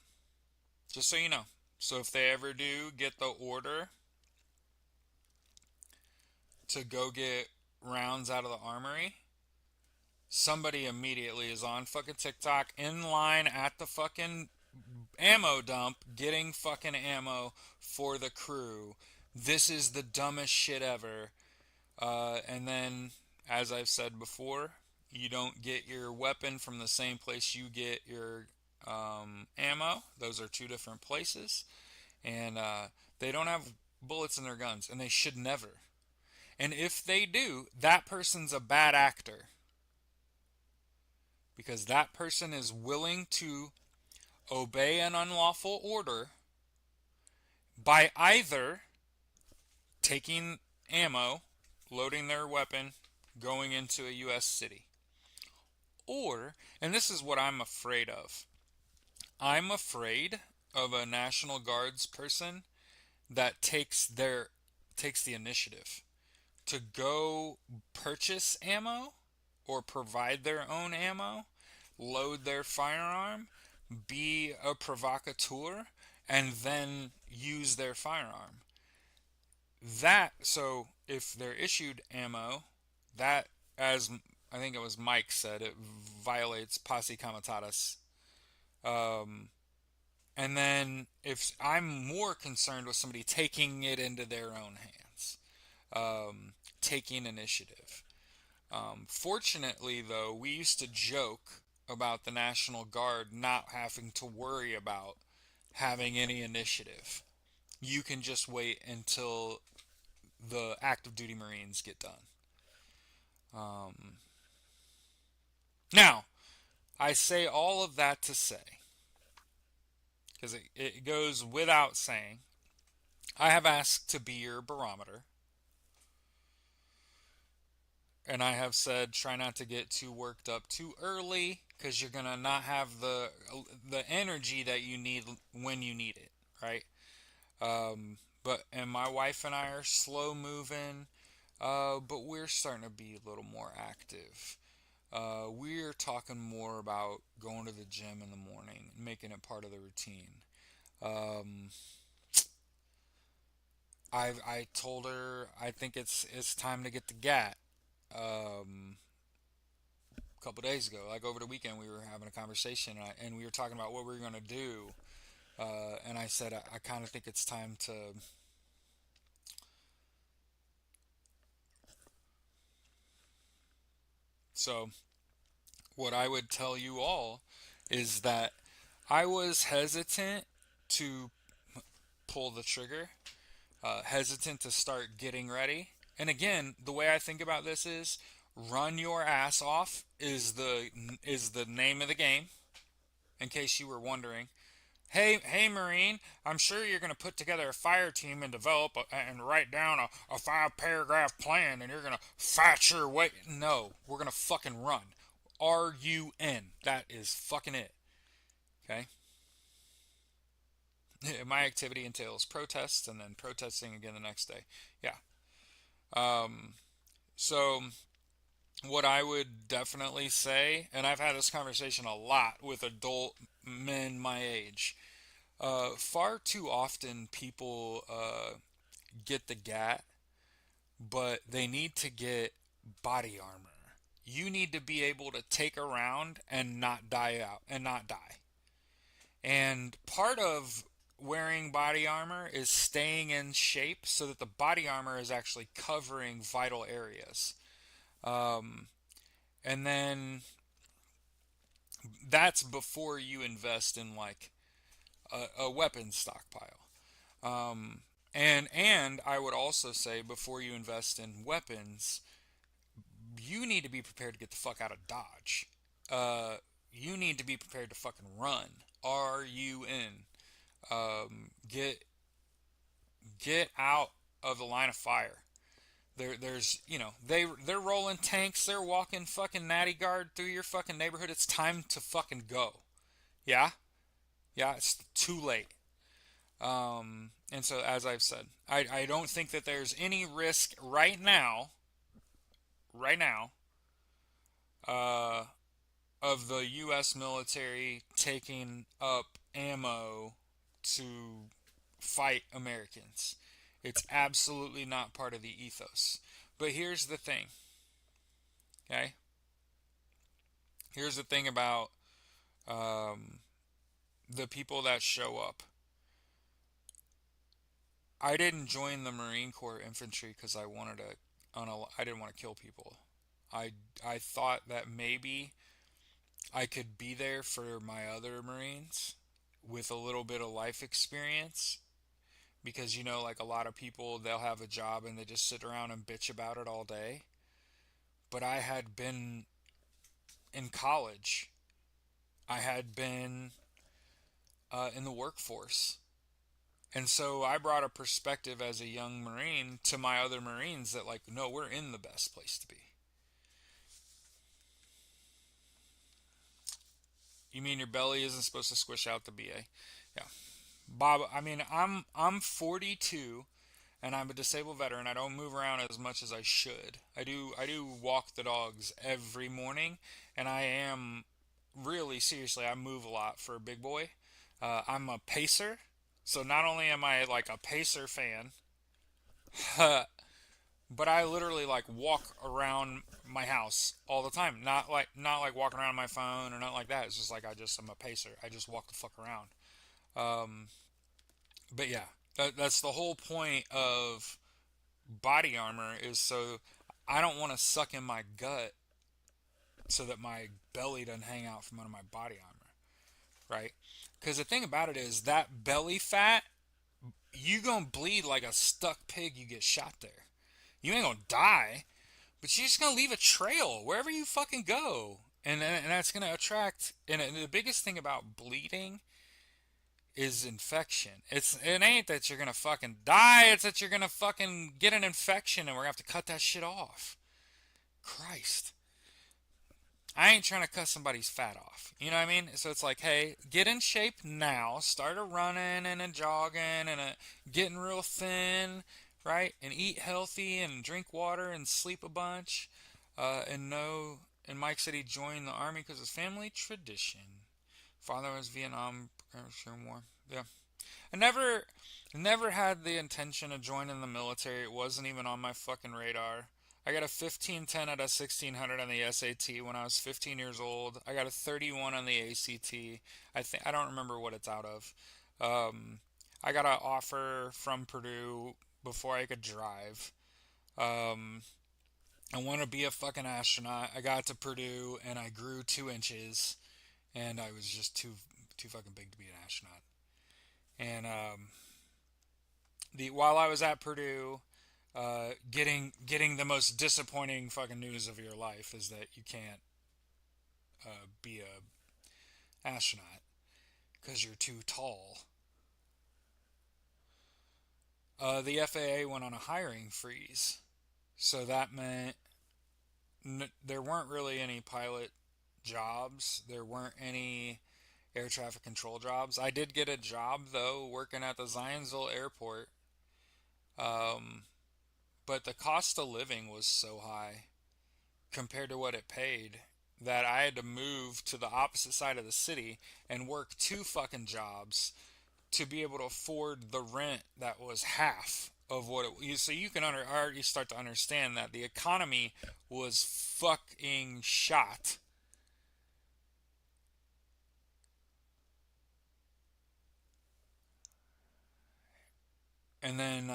Just so you know. So if they ever do get the order to go get rounds out of the armory, somebody immediately is on fucking TikTok in line at the fucking ammo dump getting fucking ammo for the crew. This is the dumbest shit ever. And then, as I've said before, you don't get your weapon from the same place you get your ammo. Those are two different places. And they don't have bullets in their guns, and they should never. And if they do, that person's a bad actor. Because that person is willing to obey an unlawful order by either taking ammo, loading their weapon, going into a U.S. city. Or, and this is what I'm afraid of, I'm afraid of a National Guards person that takes the initiative to go purchase ammo or provide their own ammo, load their firearm, be a provocateur, and then use their firearm. So if they're issued ammo, that, as I think it was Mike said, it violates posse comitatus. And then if I'm more concerned with somebody taking it into their own hands, taking initiative. Fortunately, though, we used to joke about the National Guard not having to worry about having any initiative. You can just wait until the active duty Marines get done. Um, Now, I say all of that to say, because it goes without saying, I have asked to be your barometer, and I have said try not to get too worked up too early, because you're gonna not have the energy that you need when you need it, right? But and my wife and I are slow moving, but we're starting to be a little more active. We're talking more about going to the gym in the morning, making it part of the routine. Um, I told her I think it's time to get the GAT. Um, a couple days ago, like over the weekend, we were having a conversation, and we were talking about what we were gonna do. And I said I kind of think it's time to. So what I would tell you all is that I was hesitant to pull the trigger, hesitant to start getting ready. And again, the way I think about this is run your ass off is the name of the game. In case you were wondering, hey, Marine, I'm sure you're going to put together a fire team and and write down a 5 paragraph plan, and you're going to fight your way. No, we're going to fucking run. RUN. That is fucking it. Okay? My activity entails protests and then protesting again the next day. Yeah. Um, so, what I would definitely say, and I've had this conversation a lot with adult men my age, far too often people get the GAT, but they need to get body armor. You need to be able to take a round and not die out and not die. And part of wearing body armor is staying in shape so that the body armor is actually covering vital areas. Um, and then that's before you invest in like a weapons stockpile. Um, and I would also say before you invest in weapons, you need to be prepared to get the fuck out of Dodge. You need to be prepared to fucking run. RUN. Get out of the line of fire. There's they're rolling tanks. They're walking fucking natty guard through your fucking neighborhood. It's time to fucking go. Yeah, yeah. It's too late. And so as I've said, I don't think that there's any risk right now, uh, of the U.S. military taking up ammo to fight Americans. It's absolutely not part of the ethos. But here's the thing, okay? Here's the thing about um, the people that show up. I didn't join the Marine Corps infantry because I wanted to. I didn't want to kill people. I I thought that maybe I could be there for my other Marines with a little bit of life experience because like a lot of people they'll have a job and they just sit around and bitch about it all day. But I had been in college. I had been in the workforce. And so I brought a perspective as a young Marine to my other Marines that, like, no, we're in the best place to be. You mean your belly isn't supposed to squish out the BA? Yeah. Bob, I mean, I'm 42 and I'm a disabled veteran. I don't move around as much as I should. I do walk the dogs every morning, and I am really seriously I move a lot for a big boy. I'm a pacer, so not only am I like a pacer fan, but I literally like walk around my house all the time. Not like walking around my phone or not like that. It's just like I'm a pacer. I just walk the fuck around. Um, but yeah, that's the whole point of body armor is so I don't want to suck in my gut so that my belly doesn't hang out from under my body armor, right? Because the thing about it is that belly fat, you gonna bleed like a stuck pig. You get shot there. You ain't gonna die, but you're just gonna leave a trail wherever you fucking go, and that's gonna attract. And the biggest thing about bleeding is infection. It ain't that you're gonna fucking die. It's that you're gonna fucking get an infection, and we're gonna have to cut that shit off. Christ. I ain't trying to cut somebody's fat off. You know what I mean? So it's like, hey, get in shape now. Start a running and a jogging and a getting real thin, right? And eat healthy and drink water and sleep a bunch. And know, and Mike said he joined the army because of family tradition. Father was Vietnam War. Yeah. I never had the intention of joining the military. It wasn't even on my fucking radar. I got a 1510 out of 1600 on the SAT when I was 15 years old. I got a 31 on the ACT. I don't remember what it's out of. I got an offer from Purdue before I could drive. Um, I want to be a fucking astronaut. I got to Purdue and I grew 2 inches, and I was just too fucking big to be an astronaut. And the while I was at Purdue, getting the most disappointing fucking news of your life is that you can't be a astronaut because you're too tall. The FAA went on a hiring freeze, so that meant there weren't really any pilot jobs. There weren't any air traffic control jobs. I did get a job though, working at the Zionsville airport. Um, but the cost of living was so high compared to what it paid that I had to move to the opposite side of the city and work two fucking jobs to be able to afford the rent that was half of what it. So you can already start to understand that the economy was fucking shot. And then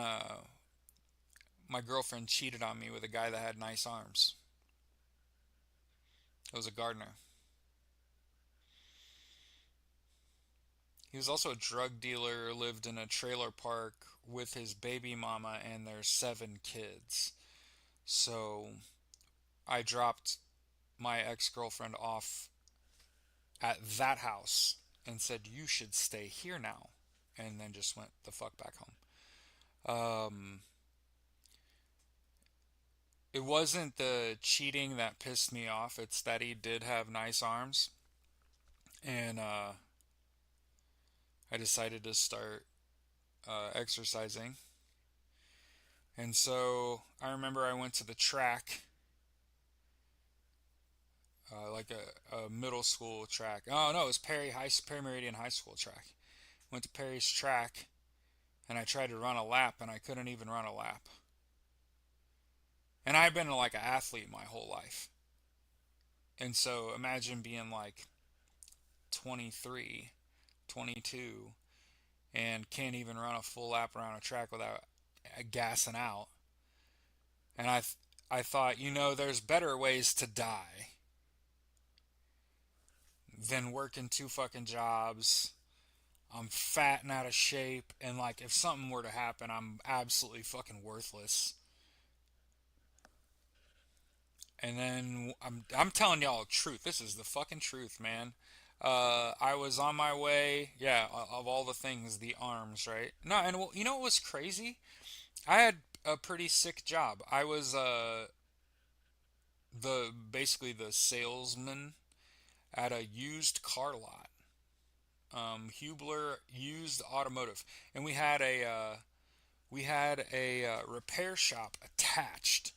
my girlfriend cheated on me with a guy that had nice arms. It was a gardener. He was also a drug dealer, lived in a trailer park with his baby mama and their 7 kids. So I dropped my ex girlfriend off at that house and said, "You should stay here now." And then just went the fuck back home. It wasn't the cheating that pissed me off, it's that he did have nice arms. And I decided to start exercising. And so I remember I went to the track, like a middle school track. Oh no, it was Perry Meridian High School track. Went to Perry's track, and I tried to run a lap, and I couldn't even run a lap. And I've been like an athlete my whole life, and so imagine being like 23, 22, and can't even run a full lap around a track without gassing out. And I thought, there's better ways to die than working two fucking jobs. I'm fat and out of shape, and like if something were to happen, I'm absolutely fucking worthless. And then I'm telling y'all the truth. This is the fucking truth, man. I was on my way. Yeah, of all the things, the arms, right? No, and well, you know what was crazy? I had a pretty sick job. I was the basically the salesman at a used car lot. Hubler Used Automotive, and we had a repair shop attached.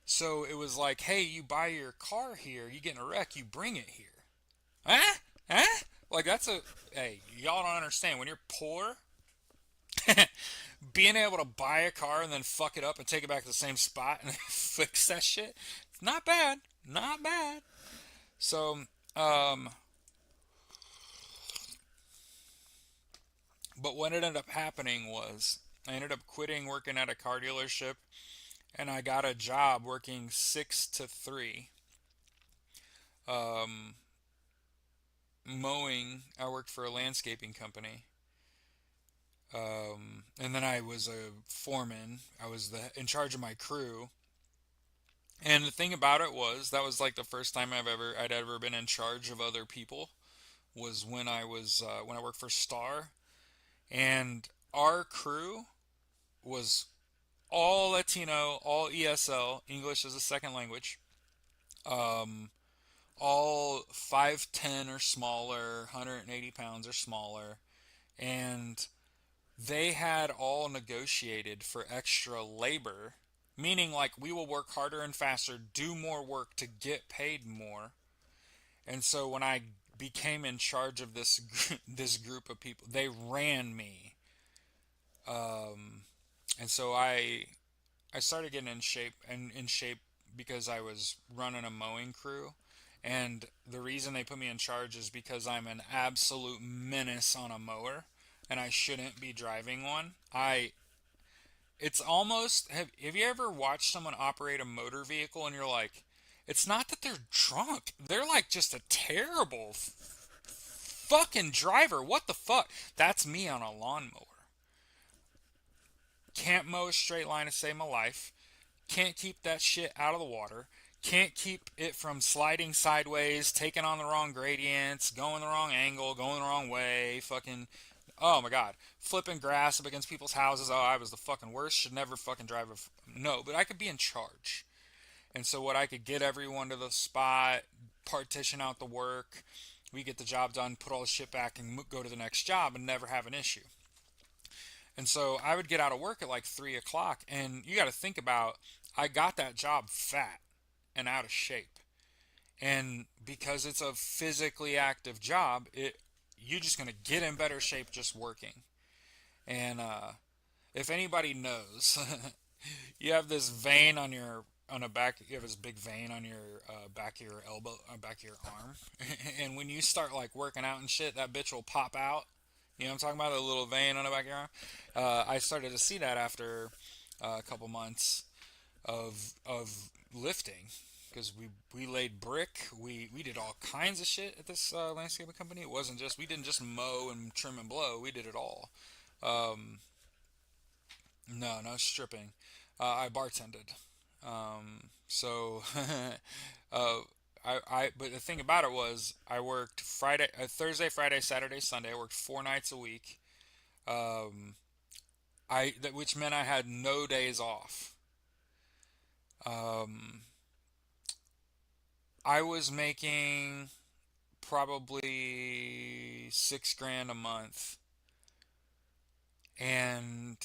So it was like, hey, you buy your car here, you get in a wreck, you bring it here. Huh? Huh? Like that's a hey, y'all don't understand when you're poor. Being able to buy a car and then fuck it up and take it back to the same spot and fix that shit, it's not bad, not bad. So, um, but what ended up happening was I ended up quitting working at a car dealership and I got a job working 6 to 3 um, mowing. I worked for a landscaping company. And then I was a foreman. I was in charge of my crew. And the thing about it was that was like the first time I'd ever been in charge of other people was when I worked for Star, and our crew was all Latino, all ESL, English as a second language, um, all 5'10" or smaller, 180 pounds or smaller, and they had all negotiated for extra labor, meaning like we will work harder and faster, do more work to get paid more. And so when I became in charge of this group of people, they ran me. Um, and so I started getting in shape because I was running a mowing crew. And the reason they put me in charge is because I'm an absolute menace on a mower and I shouldn't be driving one. It's almost, have you ever watched someone operate a motor vehicle and you're like, it's not that they're drunk. They're like just a terrible fucking driver. What the fuck? That's me on a lawnmower. Can't mow a straight line to save my life. Can't keep that shit out of the water. Can't keep it from sliding sideways, taking on the wrong gradients, going the wrong angle, going the wrong way, fucking. Oh my god. Flipping grass up against people's houses. Oh, I was the fucking worst. Should never fucking drive No, but I could be in charge. And so, what I could get everyone to the spot, partition out the work, we get the job done, put all the shit back, and go to the next job and never have an issue. And so I would get out of work at like 3 o'clock, and you got to think about I got that job fat and out of shape, and because it's a physically active job, you're just gonna get in better shape just working. And if anybody knows, you have this vein on a back. You have this big vein on your back of your elbow, back of your arm, and when you start like working out and shit, that bitch will pop out. You know what I'm talking about? The little vein on the back of your arm. I started to see that after a couple months of lifting because we laid brick. We did all kinds of shit at this landscaping company. It wasn't just we didn't just mow and trim and blow. We did it all. Um, no stripping. I bartended. So uh, but the thing about it was I worked Thursday, Friday, Saturday, Sunday. I worked 4 nights a week. Um, which meant I had no days off. Um, I was making probably 6 grand a month, and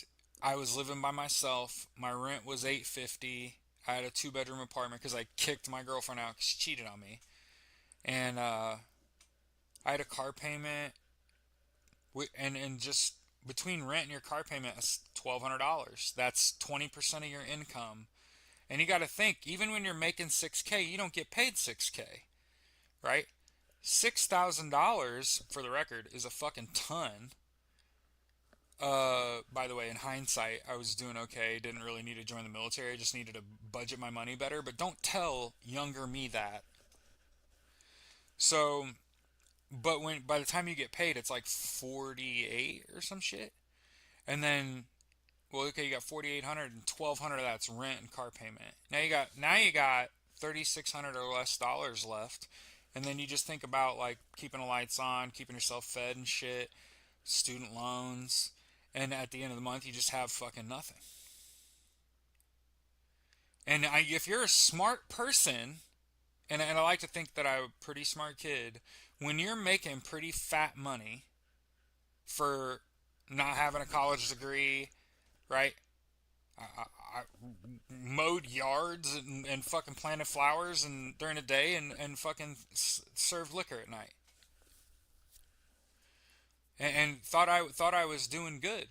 I was living by myself. My rent was 850. I had a 2 bedroom apartment because I kicked my girlfriend out because she cheated on me, and I had a car payment, and just between rent and your car payment, that's $1,200. That's 20% of your income. And you got to think, even when you're making 6K, you don't get paid 6K, right? $6,000 for the record is a fucking ton. By the way, in hindsight, I was doing okay. Didn't really need to join the military. I just needed to budget my money better. But don't tell younger me that. So, but when by the time you get paid, it's like 48 or some shit. And then, well, okay, you got 4,800 and 1,200 of that's rent and car payment. Now you got 3,600 or less dollars left. And then you just think about like keeping the lights on, keeping yourself fed and shit, student loans, and at the end of the month you just have fucking nothing. And if you're a smart person, and I like to think that I'm a pretty smart kid, when you're making pretty fat money for not having a college degree, right? I mowed yards and fucking planted flowers and during the day and fucking served liquor at night, and thought I was doing good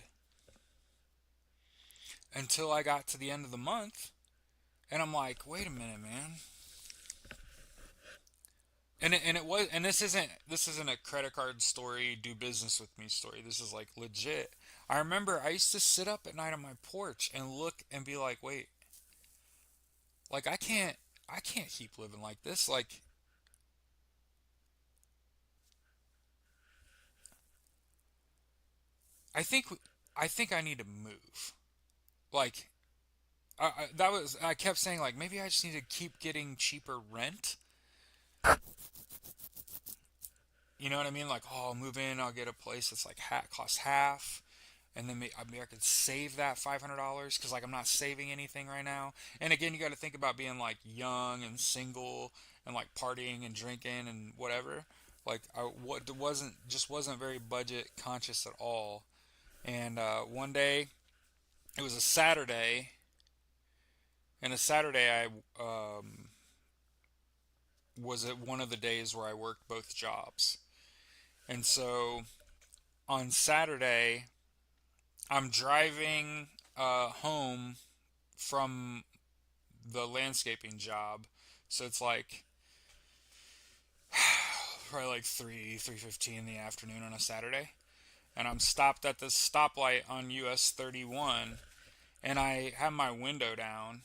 until I got to the end of the month, and I'm like, wait a minute, man. And this isn't a credit card story, do business with me story. This is like legit. I remember I used to sit up at night on my porch and look and be like, wait, like I can't keep living like this. Like I think I think I need to move. Like that was I kept saying like maybe I just need to keep getting cheaper rent. You know what I mean? Like, oh, I'll move in, I'll get a place that's like costs half, and then maybe I could save that $500 because like I'm not saving anything right now. And again, you got to think about being like young and single and like partying and drinking and whatever. Like I wasn't very budget conscious at all. And one day it was a Saturday, and a Saturday I was at one of the days where I worked both jobs. And so on Saturday I'm driving home from the landscaping job, so it's like probably like 3:15 in the afternoon on a Saturday, and I'm stopped at this stoplight on US 31, and I have my window down.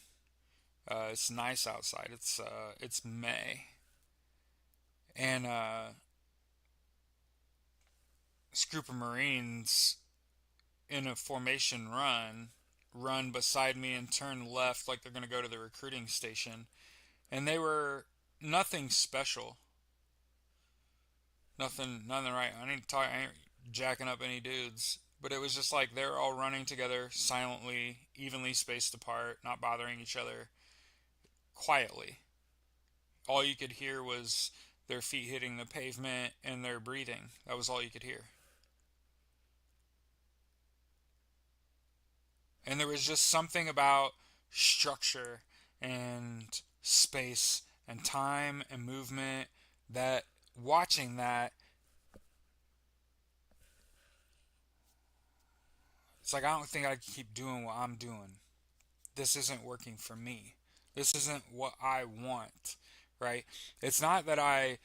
It's nice outside. It's May, and this group of Marines in a formation run beside me and turn left like they're gonna go to the recruiting station, and they were nothing special. Nothing right. I ain't jacking up any dudes, but it was just like they're all running together silently, evenly spaced apart, not bothering each other, quietly. All you could hear was their feet hitting the pavement and their breathing. That was all you could hear. And there was just something about structure and space and time and movement that watching that, it's like I don't think I can keep doing what I'm doing. This isn't working for me. This isn't what I want, right? It's not that I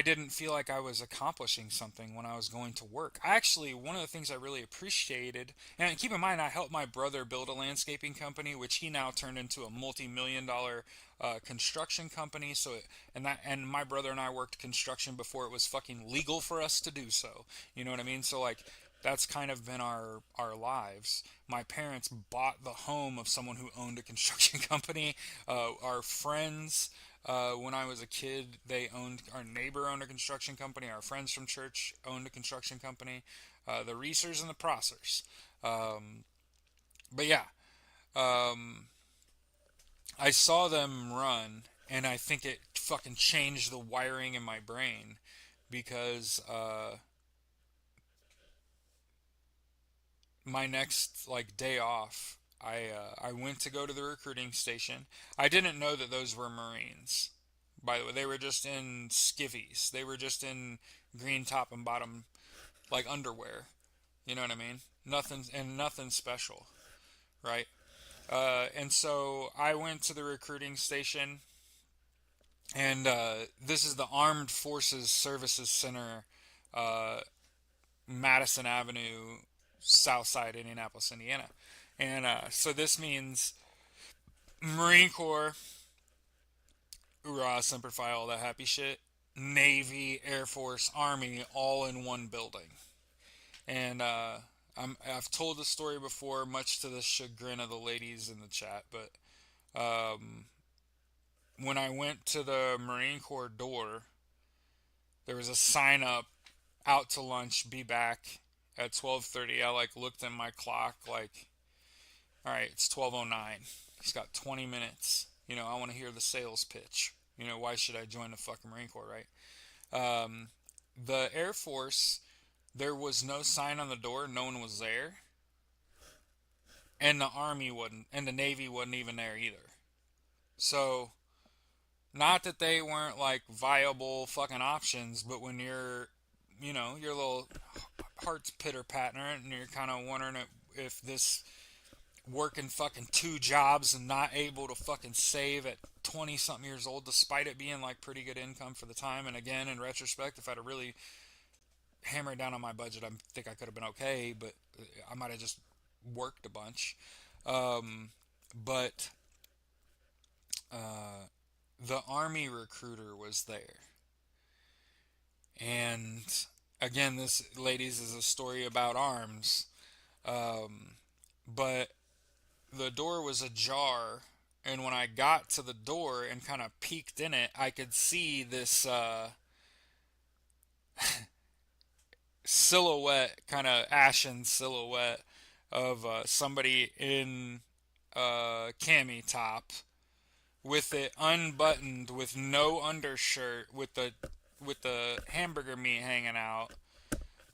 didn't feel like I was accomplishing something when I was going to work. Actually, one of the things I really appreciated, and keep in mind, I helped my brother build a landscaping company, which he now turned into a multi-million dollar construction company. And my brother and I worked construction before it was fucking legal for us to do so. You know what I mean? So like that's kind of been our lives. My parents bought the home of someone who owned a construction company. Our friends, when I was a kid, they owned our neighbor owned a construction company. Our friends from church owned a construction company. The Reesers and the Prossers. Um, but yeah, um, I saw them run, and I think it fucking changed the wiring in my brain because my next like day off, I went to go to the recruiting station. I didn't know that those were Marines. By the way, they were just in skivvies. They were just in green top and bottom like underwear. You know what I mean? Nothing special, right? And so I went to the recruiting station, and this is the Armed Forces Services Center, uh, Madison Avenue, Southside, Indianapolis, Indiana. And so this means Marine Corps, Ura, Semper Fi, all that happy shit, Navy, Air Force, Army, all in one building. And I've told the story before, much to the chagrin of the ladies in the chat, but um, when I went to the Marine Corps door, there was a sign up, out to lunch, be back at 12:30. I like looked at my clock like, all right, it's 12:09. He's got 20 minutes. You know, I want to hear the sales pitch. You know, why should I join the fucking Marine Corps, right? Um, the Air Force, there was no sign on the door. No one was there. And the Army wasn't, and the Navy wasn't even there either. So, not that they weren't like viable fucking options, but when your little heart's pitter pattering and you're kind of wondering if this working fucking two jobs and not able to fucking save at 20 something years old, despite it being like pretty good income for the time. And again, in retrospect, if I'd have really hammered down on my budget, I think I could have been okay, but I might have just worked a bunch. Um, but uh, the Army recruiter was there. And again, this, ladies, is a story about arms. But the door was ajar, and when I got to the door and kind of peeked in it, I could see this silhouette, kind of ashen silhouette of somebody in a cami top with it unbuttoned, with no undershirt, with the hamburger meat hanging out,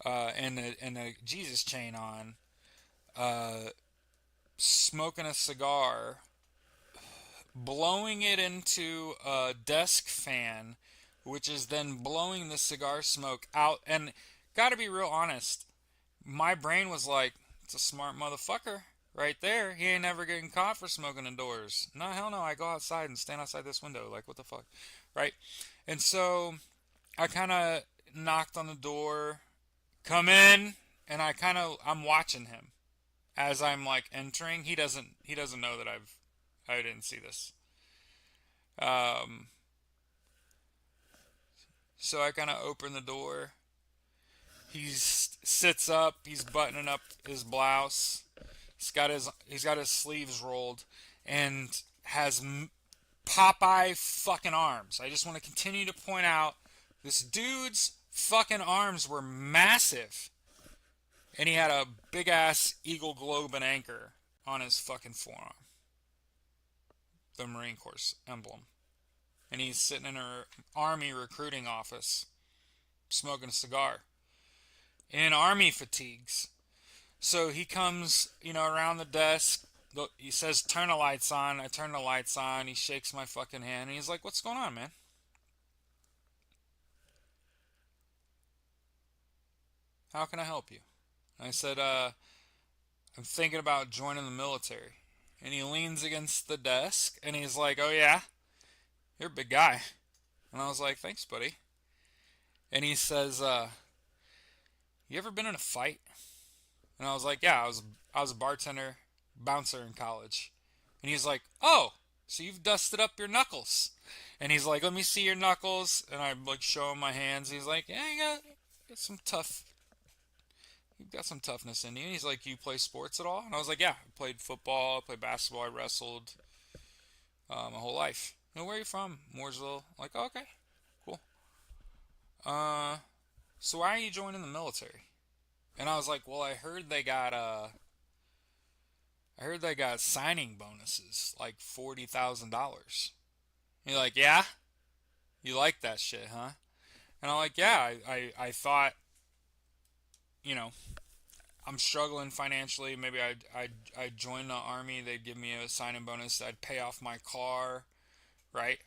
and a Jesus chain on, uh, smoking a cigar, blowing it into a desk fan, which is then blowing the cigar smoke out. And gotta be real honest, my brain was like, it's a smart motherfucker right there. He ain't never getting caught for smoking indoors. No, hell no. I go outside and stand outside this window. Like, what the fuck? Right? And so I kind of knocked on the door, come in, and I'm watching him as I'm like entering. He doesn't know that I didn't see this. Um, so I kind of open the door. He sits up. He's buttoning up his blouse. He's got his sleeves rolled, and has Popeye fucking arms. I just want to continue to point out this dude's fucking arms were massive, and he had a big ass eagle globe and anchor on his fucking forearm, the Marine Corps emblem, and he's sitting in an army recruiting office smoking a cigar in army fatigues. So he comes, around the desk. He says, "Turn the lights on." I turn the lights on. He shakes my fucking hand, and he's like, "What's going on, man? How can I help you?" And I said, "I'm thinking about joining the military." And he leans against the desk, and he's like, "Oh yeah, you're a big guy." And I was like, "Thanks, buddy." And he says, "You ever been in a fight?" And I was like, "Yeah, I was a bartender, bouncer in college." And he's like, "Oh, so you've dusted up your knuckles?" And he's like, "Let me see your knuckles." And I like show him my hands. He's like, "Yeah, you got some tough. You've got some toughness in you." And he's like, "You play sports at all?" And I was like, "Yeah, I played football, I played basketball, I wrestled my whole life." "Where are you from?" "Mooresville." I'm like, oh, okay, cool. Uh, so why are you joining the military? And I was like, "Well, I heard they got signing bonuses, like $40,000." You're like, "Yeah, you like that shit, huh?" And I'm like, "Yeah, I thought, you know, I'm struggling financially. Maybe I'd join the army. They'd give me a signing bonus. I'd pay off my car, right?"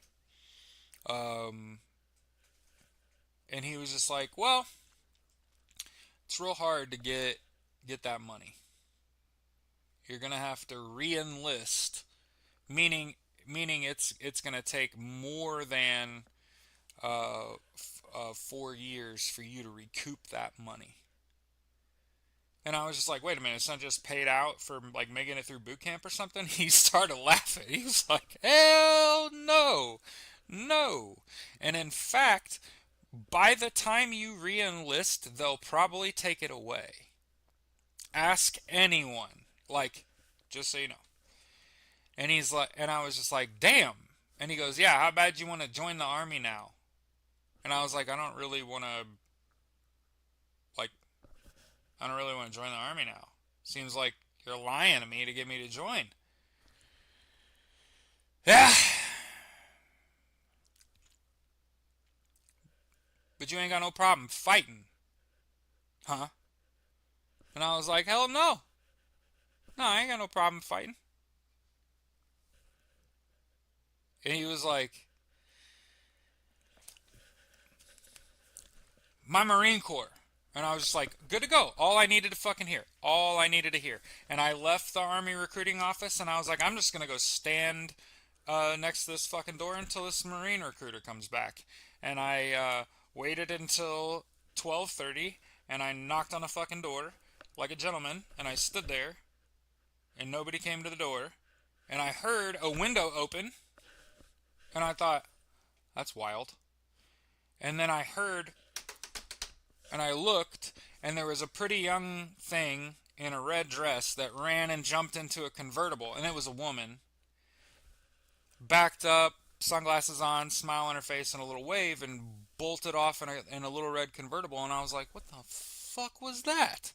Um, and he was just like, "Well, it's real hard to get that money. You're gonna have to re-enlist, meaning meaning it's gonna take more than 4 years for you to recoup that money." And I was just like, "Wait a minute, it's not just paid out for like making it through boot camp or something?" He started laughing. He was like, "Hell no, no." And in fact, by the time you re-enlist, they'll probably take it away. Ask anyone. Like, just so you know. And he's like, and I was just like, "Damn." And he goes, "Yeah, how bad you want to join the army now?" And I was like, like, I don't really want to join the army now. Seems like you're lying to me to get me to join. Yeah, but you ain't got no problem fighting, huh? And I was like, "Hell no. No, I ain't got no problem fighting." And he was like, "My Marine Corps." And I was just like, "Good to go." All I needed to fucking hear. All I needed to hear. And I left the Army recruiting office, and I was like, "I'm just going to go stand next to this fucking door until this Marine recruiter comes back." And I waited until 12:30, and I knocked on the fucking door like a gentleman, and I stood there, and nobody came to the door. And I heard a window open, and I thought, that's wild. And then I heard, and I looked, and there was a pretty young thing in a red dress that ran and jumped into a convertible, and it was a woman, backed up, sunglasses on, smile on her face, and a little wave, and bolted off in a little red convertible. And I was like, what the fuck was that?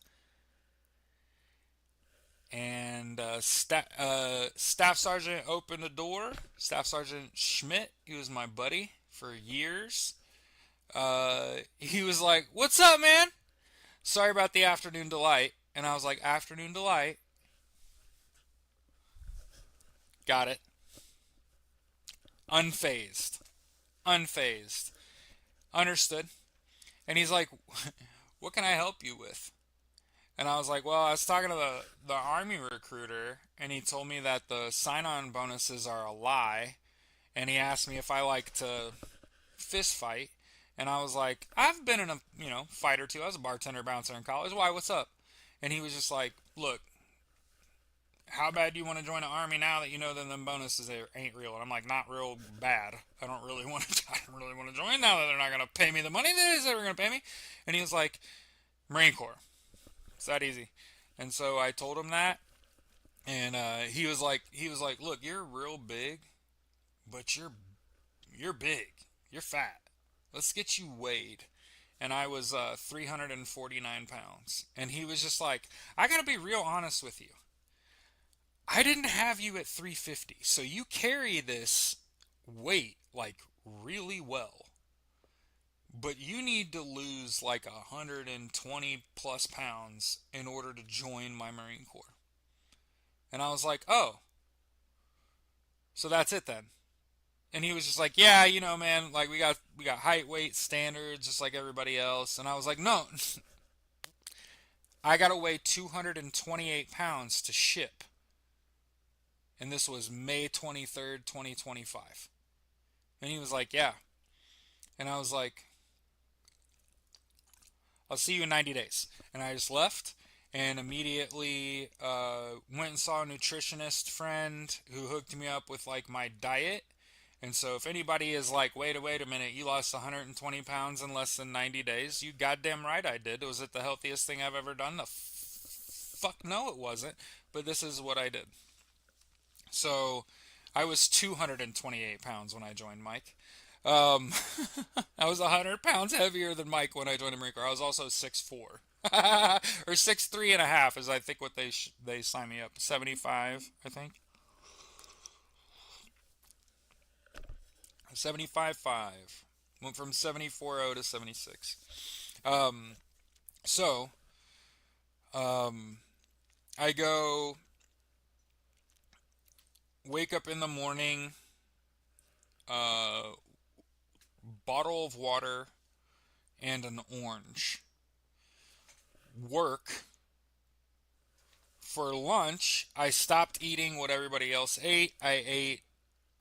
And Staff Sergeant opened the door. Staff Sergeant Schmidt, he was my buddy for years. He was like, "What's up, man? Sorry about the afternoon delight." And I was like, "Afternoon delight? Got it." Unfazed. Unfazed. Understood. And he's like, "What can I help you with?" And I was like, "Well, I was talking to the army recruiter, and he told me that the sign-on bonuses are a lie, and he asked me if I like to fist fight." And I was like, "I've been in a fight or two. I was a bartender bouncer in college. Why? What's up?" And he was just like, "Look, how bad do you want to join the army now that you know that them bonuses ain't real?" And I'm like, "Not real bad. I don't really want to. I don't really want to join now that they're not gonna pay me the money they said they were gonna pay me." And he was like, "Marine Corps. It's that easy." And so I told him that, and he was like, "Look, you're real big, but you're big. You're fat. Let's get you weighed." And I was 349 pounds. And he was just like, "I got to be real honest with you. I didn't have you at 350. So you carry this weight like really well. But you need to lose like 120 plus pounds in order to join my Marine Corps." And I was like, "Oh, so that's it then." And he was just like, "Yeah, man, like we got height, weight standards just like everybody else." And I was like, "No, I gotta weigh 228 pounds to ship." And this was May 23rd, 2025. And he was like, "Yeah." And I was like, "I'll see you in 90 days." And I just left and immediately went and saw a nutritionist friend who hooked me up with like my diet. And so if anybody is like, wait a minute, you lost 120 pounds in less than 90 days, you goddamn right I did. Was it the healthiest thing I've ever done? The fuck no, it wasn't. But this is what I did. So I was 228 pounds when I joined Mike. Um, I was 100 pounds heavier than Mike when I joined the Marine Corps. I was also 6'4", or 6'3" and a half is I think what they signed me up. 75, I think. 75.5. Went from 74.0 to 76. Um, so, um, I go wake up in the morning, uh, bottle of water and an orange. Work. For lunch, I stopped eating what everybody else ate. I ate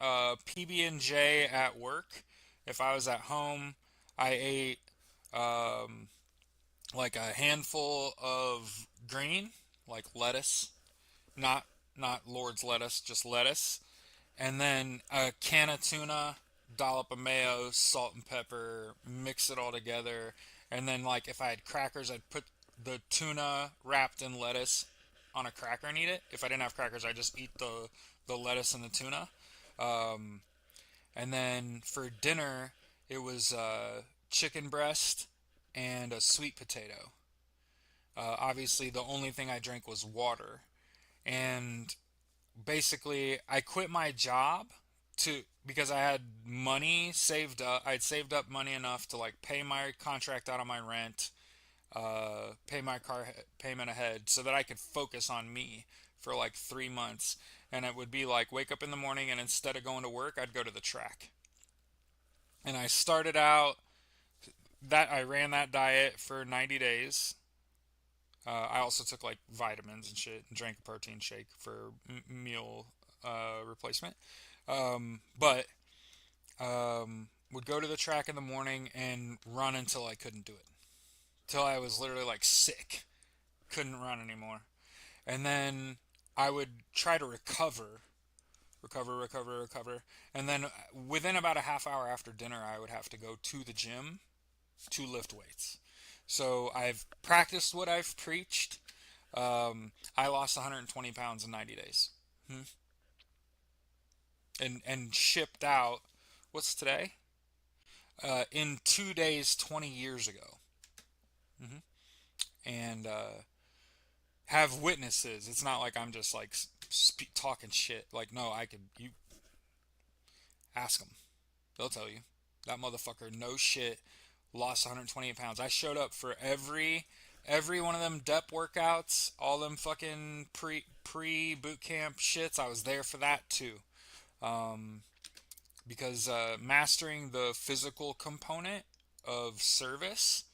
PB&J at work. If I was at home, I ate um, like a handful of green, like lettuce, not not Lord's lettuce, just lettuce, and then a can of tuna, dollop of mayo, salt and pepper, mix it all together, and then like if I had crackers, I'd put the tuna wrapped in lettuce on a cracker and eat it. If I didn't have crackers, I just eat the lettuce and the tuna. Um, and then for dinner, it was chicken breast and a sweet potato. Obviously, the only thing I drank was water. And basically, I quit my job to because I had money saved up. I'd saved up money enough to like pay my contract out on my rent, pay my car payment ahead, so that I could focus on me for like 3 months. And it would be like wake up in the morning, and instead of going to work, I'd go to the track. And I started out that I ran that diet for 90 days. I also took like vitamins and shit and drank a protein shake for meal replacement. But would go to the track in the morning and run until I couldn't do it. Till I was literally like sick, couldn't run anymore. And then I would try to recover. And then within about a half hour after dinner, I would have to go to the gym to lift weights. So I've practiced what I've preached. I lost 120 pounds in 90 days. Hmm. And shipped out. What's today? In 2 days, 20 years ago. Hmm. And have witnesses. It's not like I'm just like talking shit. Like, no, I could. You ask them. They'll tell you. That motherfucker, no shit, lost 128 pounds. I showed up for every one of them dep workouts, all them fucking pre boot camp shits. I was there for that too. Um, because mastering the physical component of service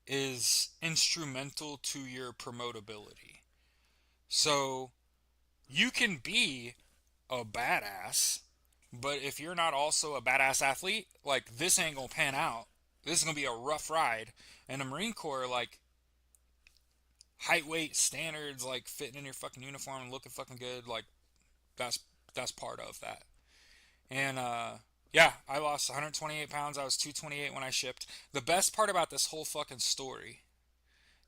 is instrumental to your promotability. So you can be a badass, but if you're not also a badass athlete, like this ain't gonna pan out. This is gonna be a rough ride. And the Marine Corps, like height, weight, standards, like fitting in your fucking uniform and looking fucking good, like that's that's part of that. And yeah, I lost 128 pounds. I was 228 when I shipped. The best part about this whole fucking story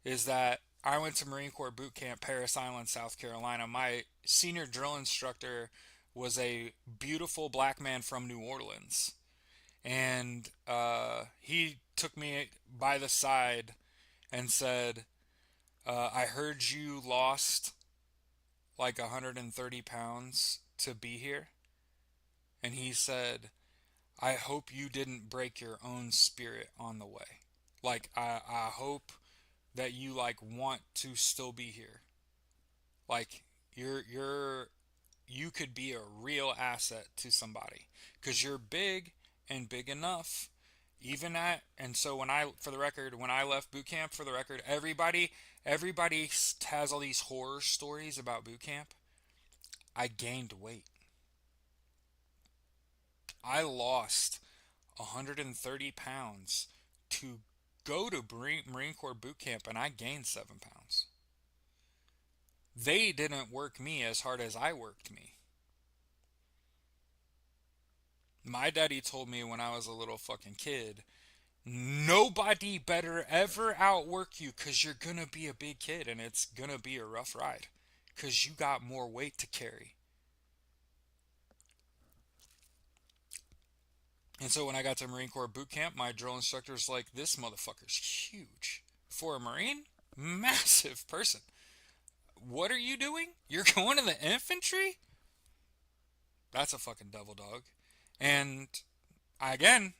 is that I went to Marine Corps boot camp, Parris Island, South Carolina. My senior drill instructor was a beautiful black man from New Orleans. And he took me by the side and said, I heard you lost like 130 pounds to be here. And he said, I hope you didn't break your own spirit on the way. Like, I hope that you like want to still be here. Like, you're you could be a real asset to somebody because you're big and big enough. Even at and so when I for the record when I left boot camp for the record everybody has all these horror stories about boot camp. I gained weight. I lost 130 pounds to go to Marine Corps boot camp and I gained 7 pounds. They didn't work me as hard as I worked me. My daddy told me when I was a little fucking kid, nobody better ever outwork you because you're gonna be a big kid and it's gonna be a rough ride because you got more weight to carry. And so when I got to Marine Corps boot camp, my drill instructor's like, this motherfucker's huge. For a Marine, massive person. What are you doing? You're going to the infantry? That's a fucking devil dog. And again,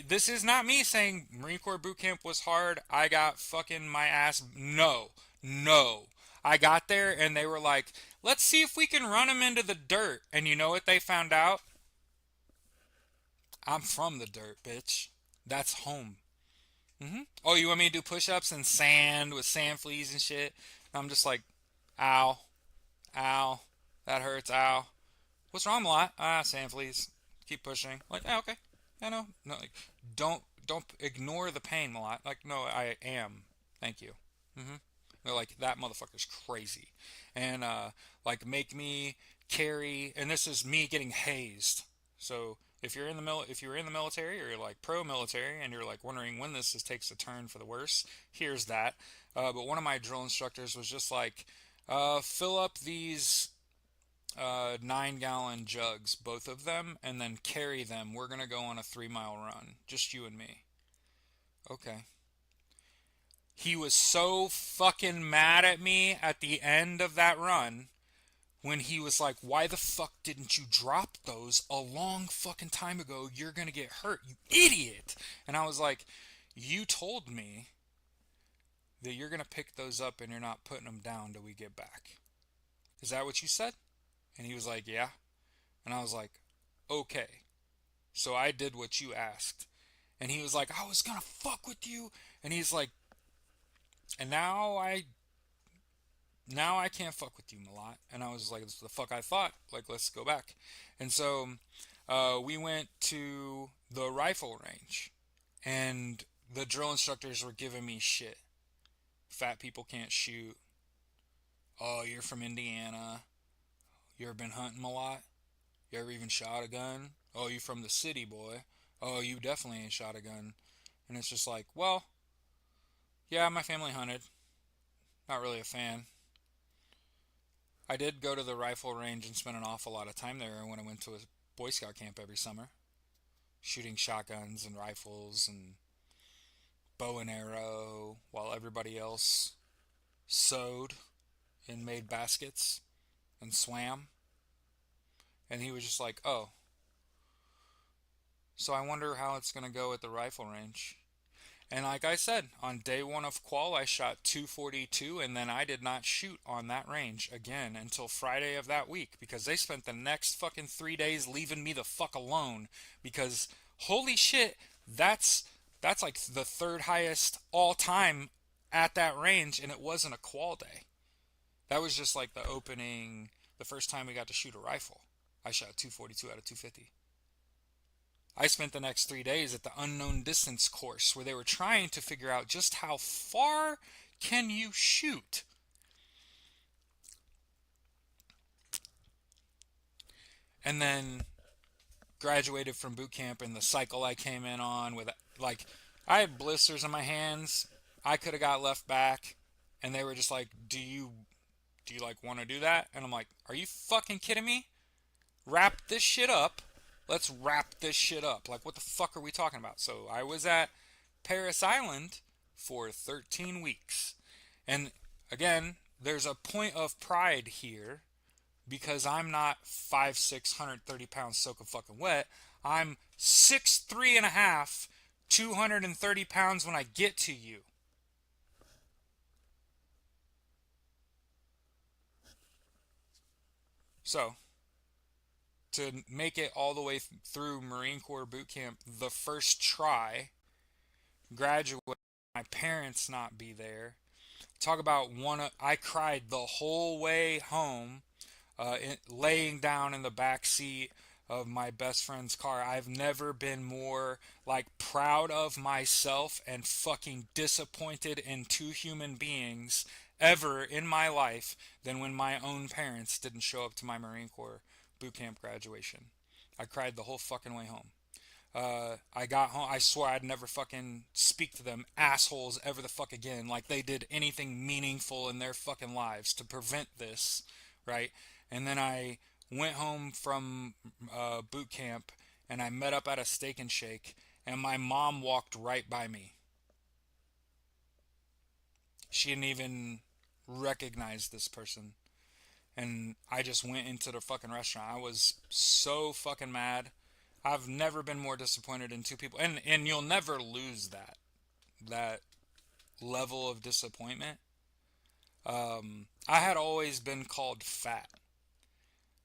this is not me saying Marine Corps boot camp was hard. I got fucking my ass. No, no. I got there and they were like, let's see if we can run him into the dirt. And you know what they found out? I'm from the dirt, bitch. That's home. Oh, you want me to do push ups in sand with sand fleas and shit? I'm just like, ow, ow, that hurts, ow. What's wrong, a lot? Ah, sand fleas. Keep pushing. Like, oh, okay. I know. No, like, don't ignore the pain, a lot. Like, no, I am. Thank you. Mm-hmm. They're like, that motherfucker's crazy, and like make me carry. And this is me getting hazed. So if you're in the military or you're like pro-military and you're like wondering when this takes a turn for the worse, here's that. But one of my drill instructors was just like, fill up these 9 gallon jugs, both of them, and then carry them. We're gonna go on a 3 mile run, just you and me. Okay. He was so fucking mad at me at the end of that run when he was like, why the fuck didn't you drop those a long fucking time ago? You're gonna get hurt, you idiot. And I was like, you told me that you're gonna pick those up and you're not putting them down till we get back. Is that what you said? And he was like, yeah. And I was like, okay. So I did what you asked. And he was like, I was gonna fuck with you. And he's like, and now I can't fuck with you, Malott. And I was like, this is the fuck I thought. Like, let's go back. And so we went to the rifle range. And the drill instructors were giving me shit. Fat people can't shoot. Oh, you're from Indiana. You ever been hunting a lot? You ever even shot a gun? Oh, you from the city, boy. Oh, you definitely ain't shot a gun. And it's just like, well, yeah, my family hunted. Not really a fan. I did go to the rifle range and spend an awful lot of time there when I went to a Boy Scout camp every summer, shooting shotguns and rifles and bow and arrow while everybody else sewed and made baskets and swam. And he was just like, oh, so I wonder how it's going to go at the rifle range. And like I said, on day one of qual, I shot 242, and then I did not shoot on that range again until Friday of that week because they spent the next fucking 3 days leaving me the fuck alone. Because holy shit, that's that's like the third highest all time at that range, and it wasn't a qual day. That was just like the opening, the first time we got to shoot a rifle. I shot 242 out of 250. I spent the next 3 days at the unknown distance course where they were trying to figure out just how far can you shoot. And then graduated from boot camp, and the cycle I came in on with, like, I had blisters on my hands. I could have got left back, and they were just like, do you like want to do that? And I'm like, are you fucking kidding me? Wrap this shit up. Let's wrap this shit up. Like, what the fuck are we talking about? So I was at Paris Island for 13 weeks. And again, there's a point of pride here because I'm not 5'6", 130 pounds soaking fucking wet. I'm 6'3" and a half, 230 pounds when I get to you. So, to make it all the way through Marine Corps boot camp the first try, graduate, my parents not be there. Talk about I cried the whole way home, laying down in the back seat of my best friend's car. I've never been more like proud of myself and fucking disappointed in two human beings ever in my life than when my own parents didn't show up to my Marine Corps boot camp graduation. I cried the whole fucking way home. I got home. I swore I'd never fucking speak to them assholes ever the fuck again. Like they did anything meaningful in their fucking lives to prevent this, right? And then I went home from boot camp and I met up at a Steak and Shake, and my mom walked right by me. She didn't even recognize this person, and I just went into the fucking restaurant. I was so fucking mad. I've never been more disappointed in two people, and you'll never lose that level of disappointment. I had always been called fat.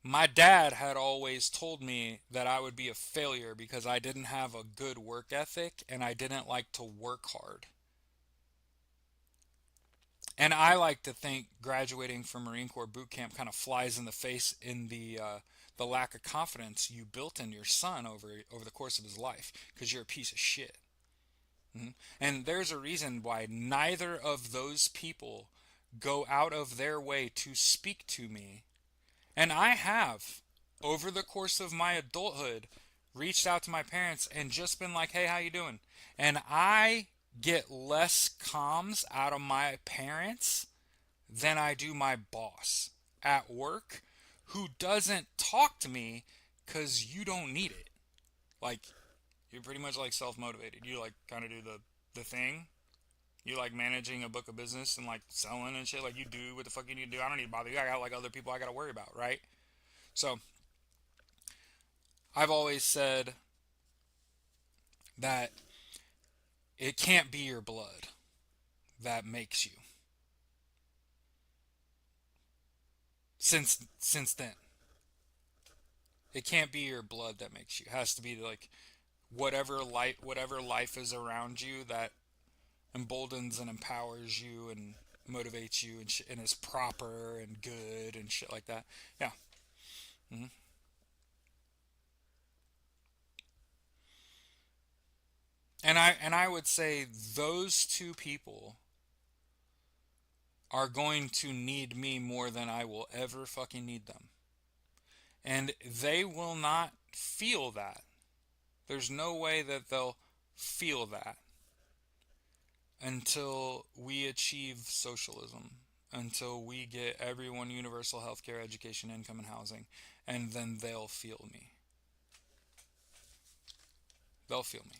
My dad had always told me that I would be a failure because I didn't have a good work ethic and I didn't like to work hard. And I like to think graduating from Marine Corps boot camp kind of flies in the face in the lack of confidence you built in your son over the course of his life because you're a piece of shit. Mhm. And there's a reason why neither of those people go out of their way to speak to me. And I have, over the course of my adulthood, reached out to my parents and just been like, "Hey, how you doing?" And I get less comms out of my parents than I do my boss at work, who doesn't talk to me because you don't need it. Like, you're pretty much like self-motivated. You like kind of do the thing. You like managing a book of business and like selling and shit. Like you do what the fuck you need to do. I don't need to bother you. I got like other people I got to worry about, right? So I've always said that it can't be your blood that makes you. Since then, it can't be your blood that makes you. It has to be like whatever life is around you that emboldens and empowers you and motivates you and is proper and good and shit like that. Yeah. Hmm. And I would say those two people are going to need me more than I will ever fucking need them. And they will not feel that. There's no way that they'll feel that until we achieve socialism. until we get everyone universal health care, education, income, and housing, and then they'll feel me. They'll feel me.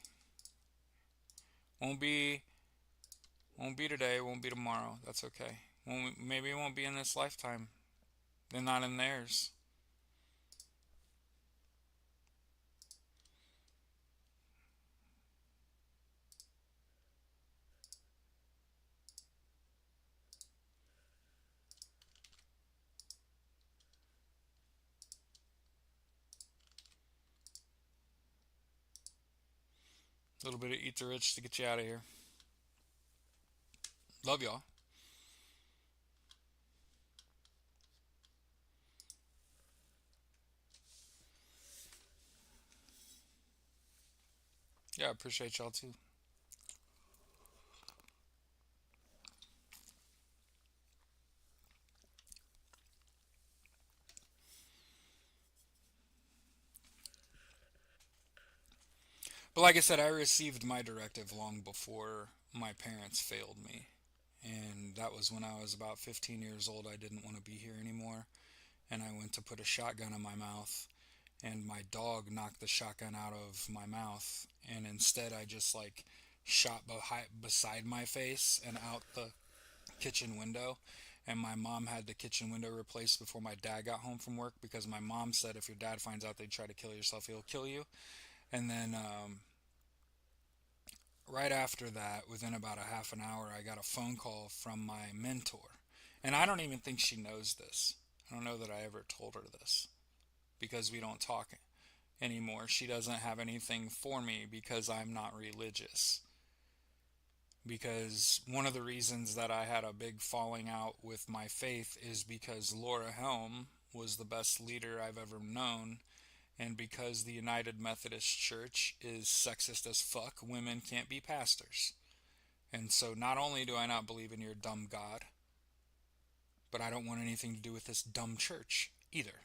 Won't be won't be today, won't be tomorrow. That's okay. Maybe it won't be in this lifetime. They're not in theirs. A little bit of eat the rich to get you out of here. Love y'all. Yeah, I appreciate y'all too. But like I said, I received my directive long before my parents failed me. And that was when I was about 15 years old. I didn't want to be here anymore. And I went to put a shotgun in my mouth. And my dog knocked the shotgun out of my mouth. And instead, I just like shot beside my face and out the kitchen window. And my mom had the kitchen window replaced before my dad got home from work because my mom said if your dad finds out they try to kill yourself, he'll kill you. And then right after that, within about a half an hour, I got a phone call from my mentor. And I don't even think she knows this. I don't know that I ever told her this because we don't talk anymore. She doesn't have anything for me because I'm not religious. Because one of the reasons that I had a big falling out with my faith is because Laura Helm was the best leader I've ever known, and because the United Methodist Church is sexist as fuck, women can't be pastors. And so not only do I not believe in your dumb God, but I don't want anything to do with this dumb church either.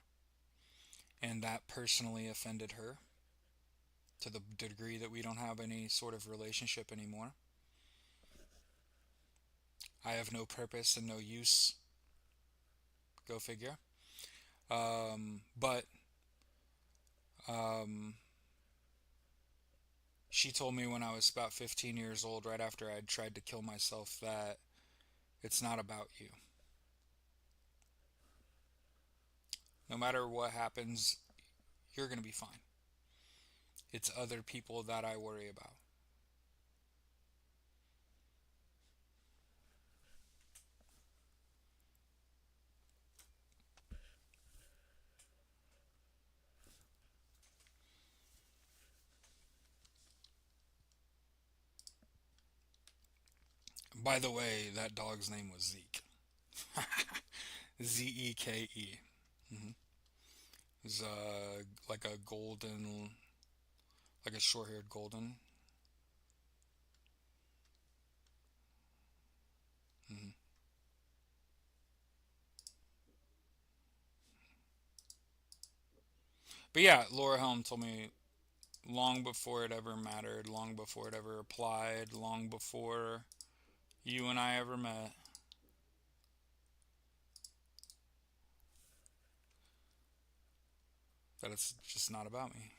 And that personally offended her to the degree that we don't have any sort of relationship anymore. I have no purpose and no use. Go figure. But um, she told me when I was about 15 years old, right after I'd tried to kill myself, that it's not about you. No matter what happens, you're going to be fine. It's other people that I worry about. By the way, that dog's name was Zeke. Zeke. Mm-hmm. He's like a golden, like a short-haired golden. Mm-hmm. But yeah, Laura Helm told me long before it ever mattered, long before it ever applied, long before you and I ever met, that it's just not about me.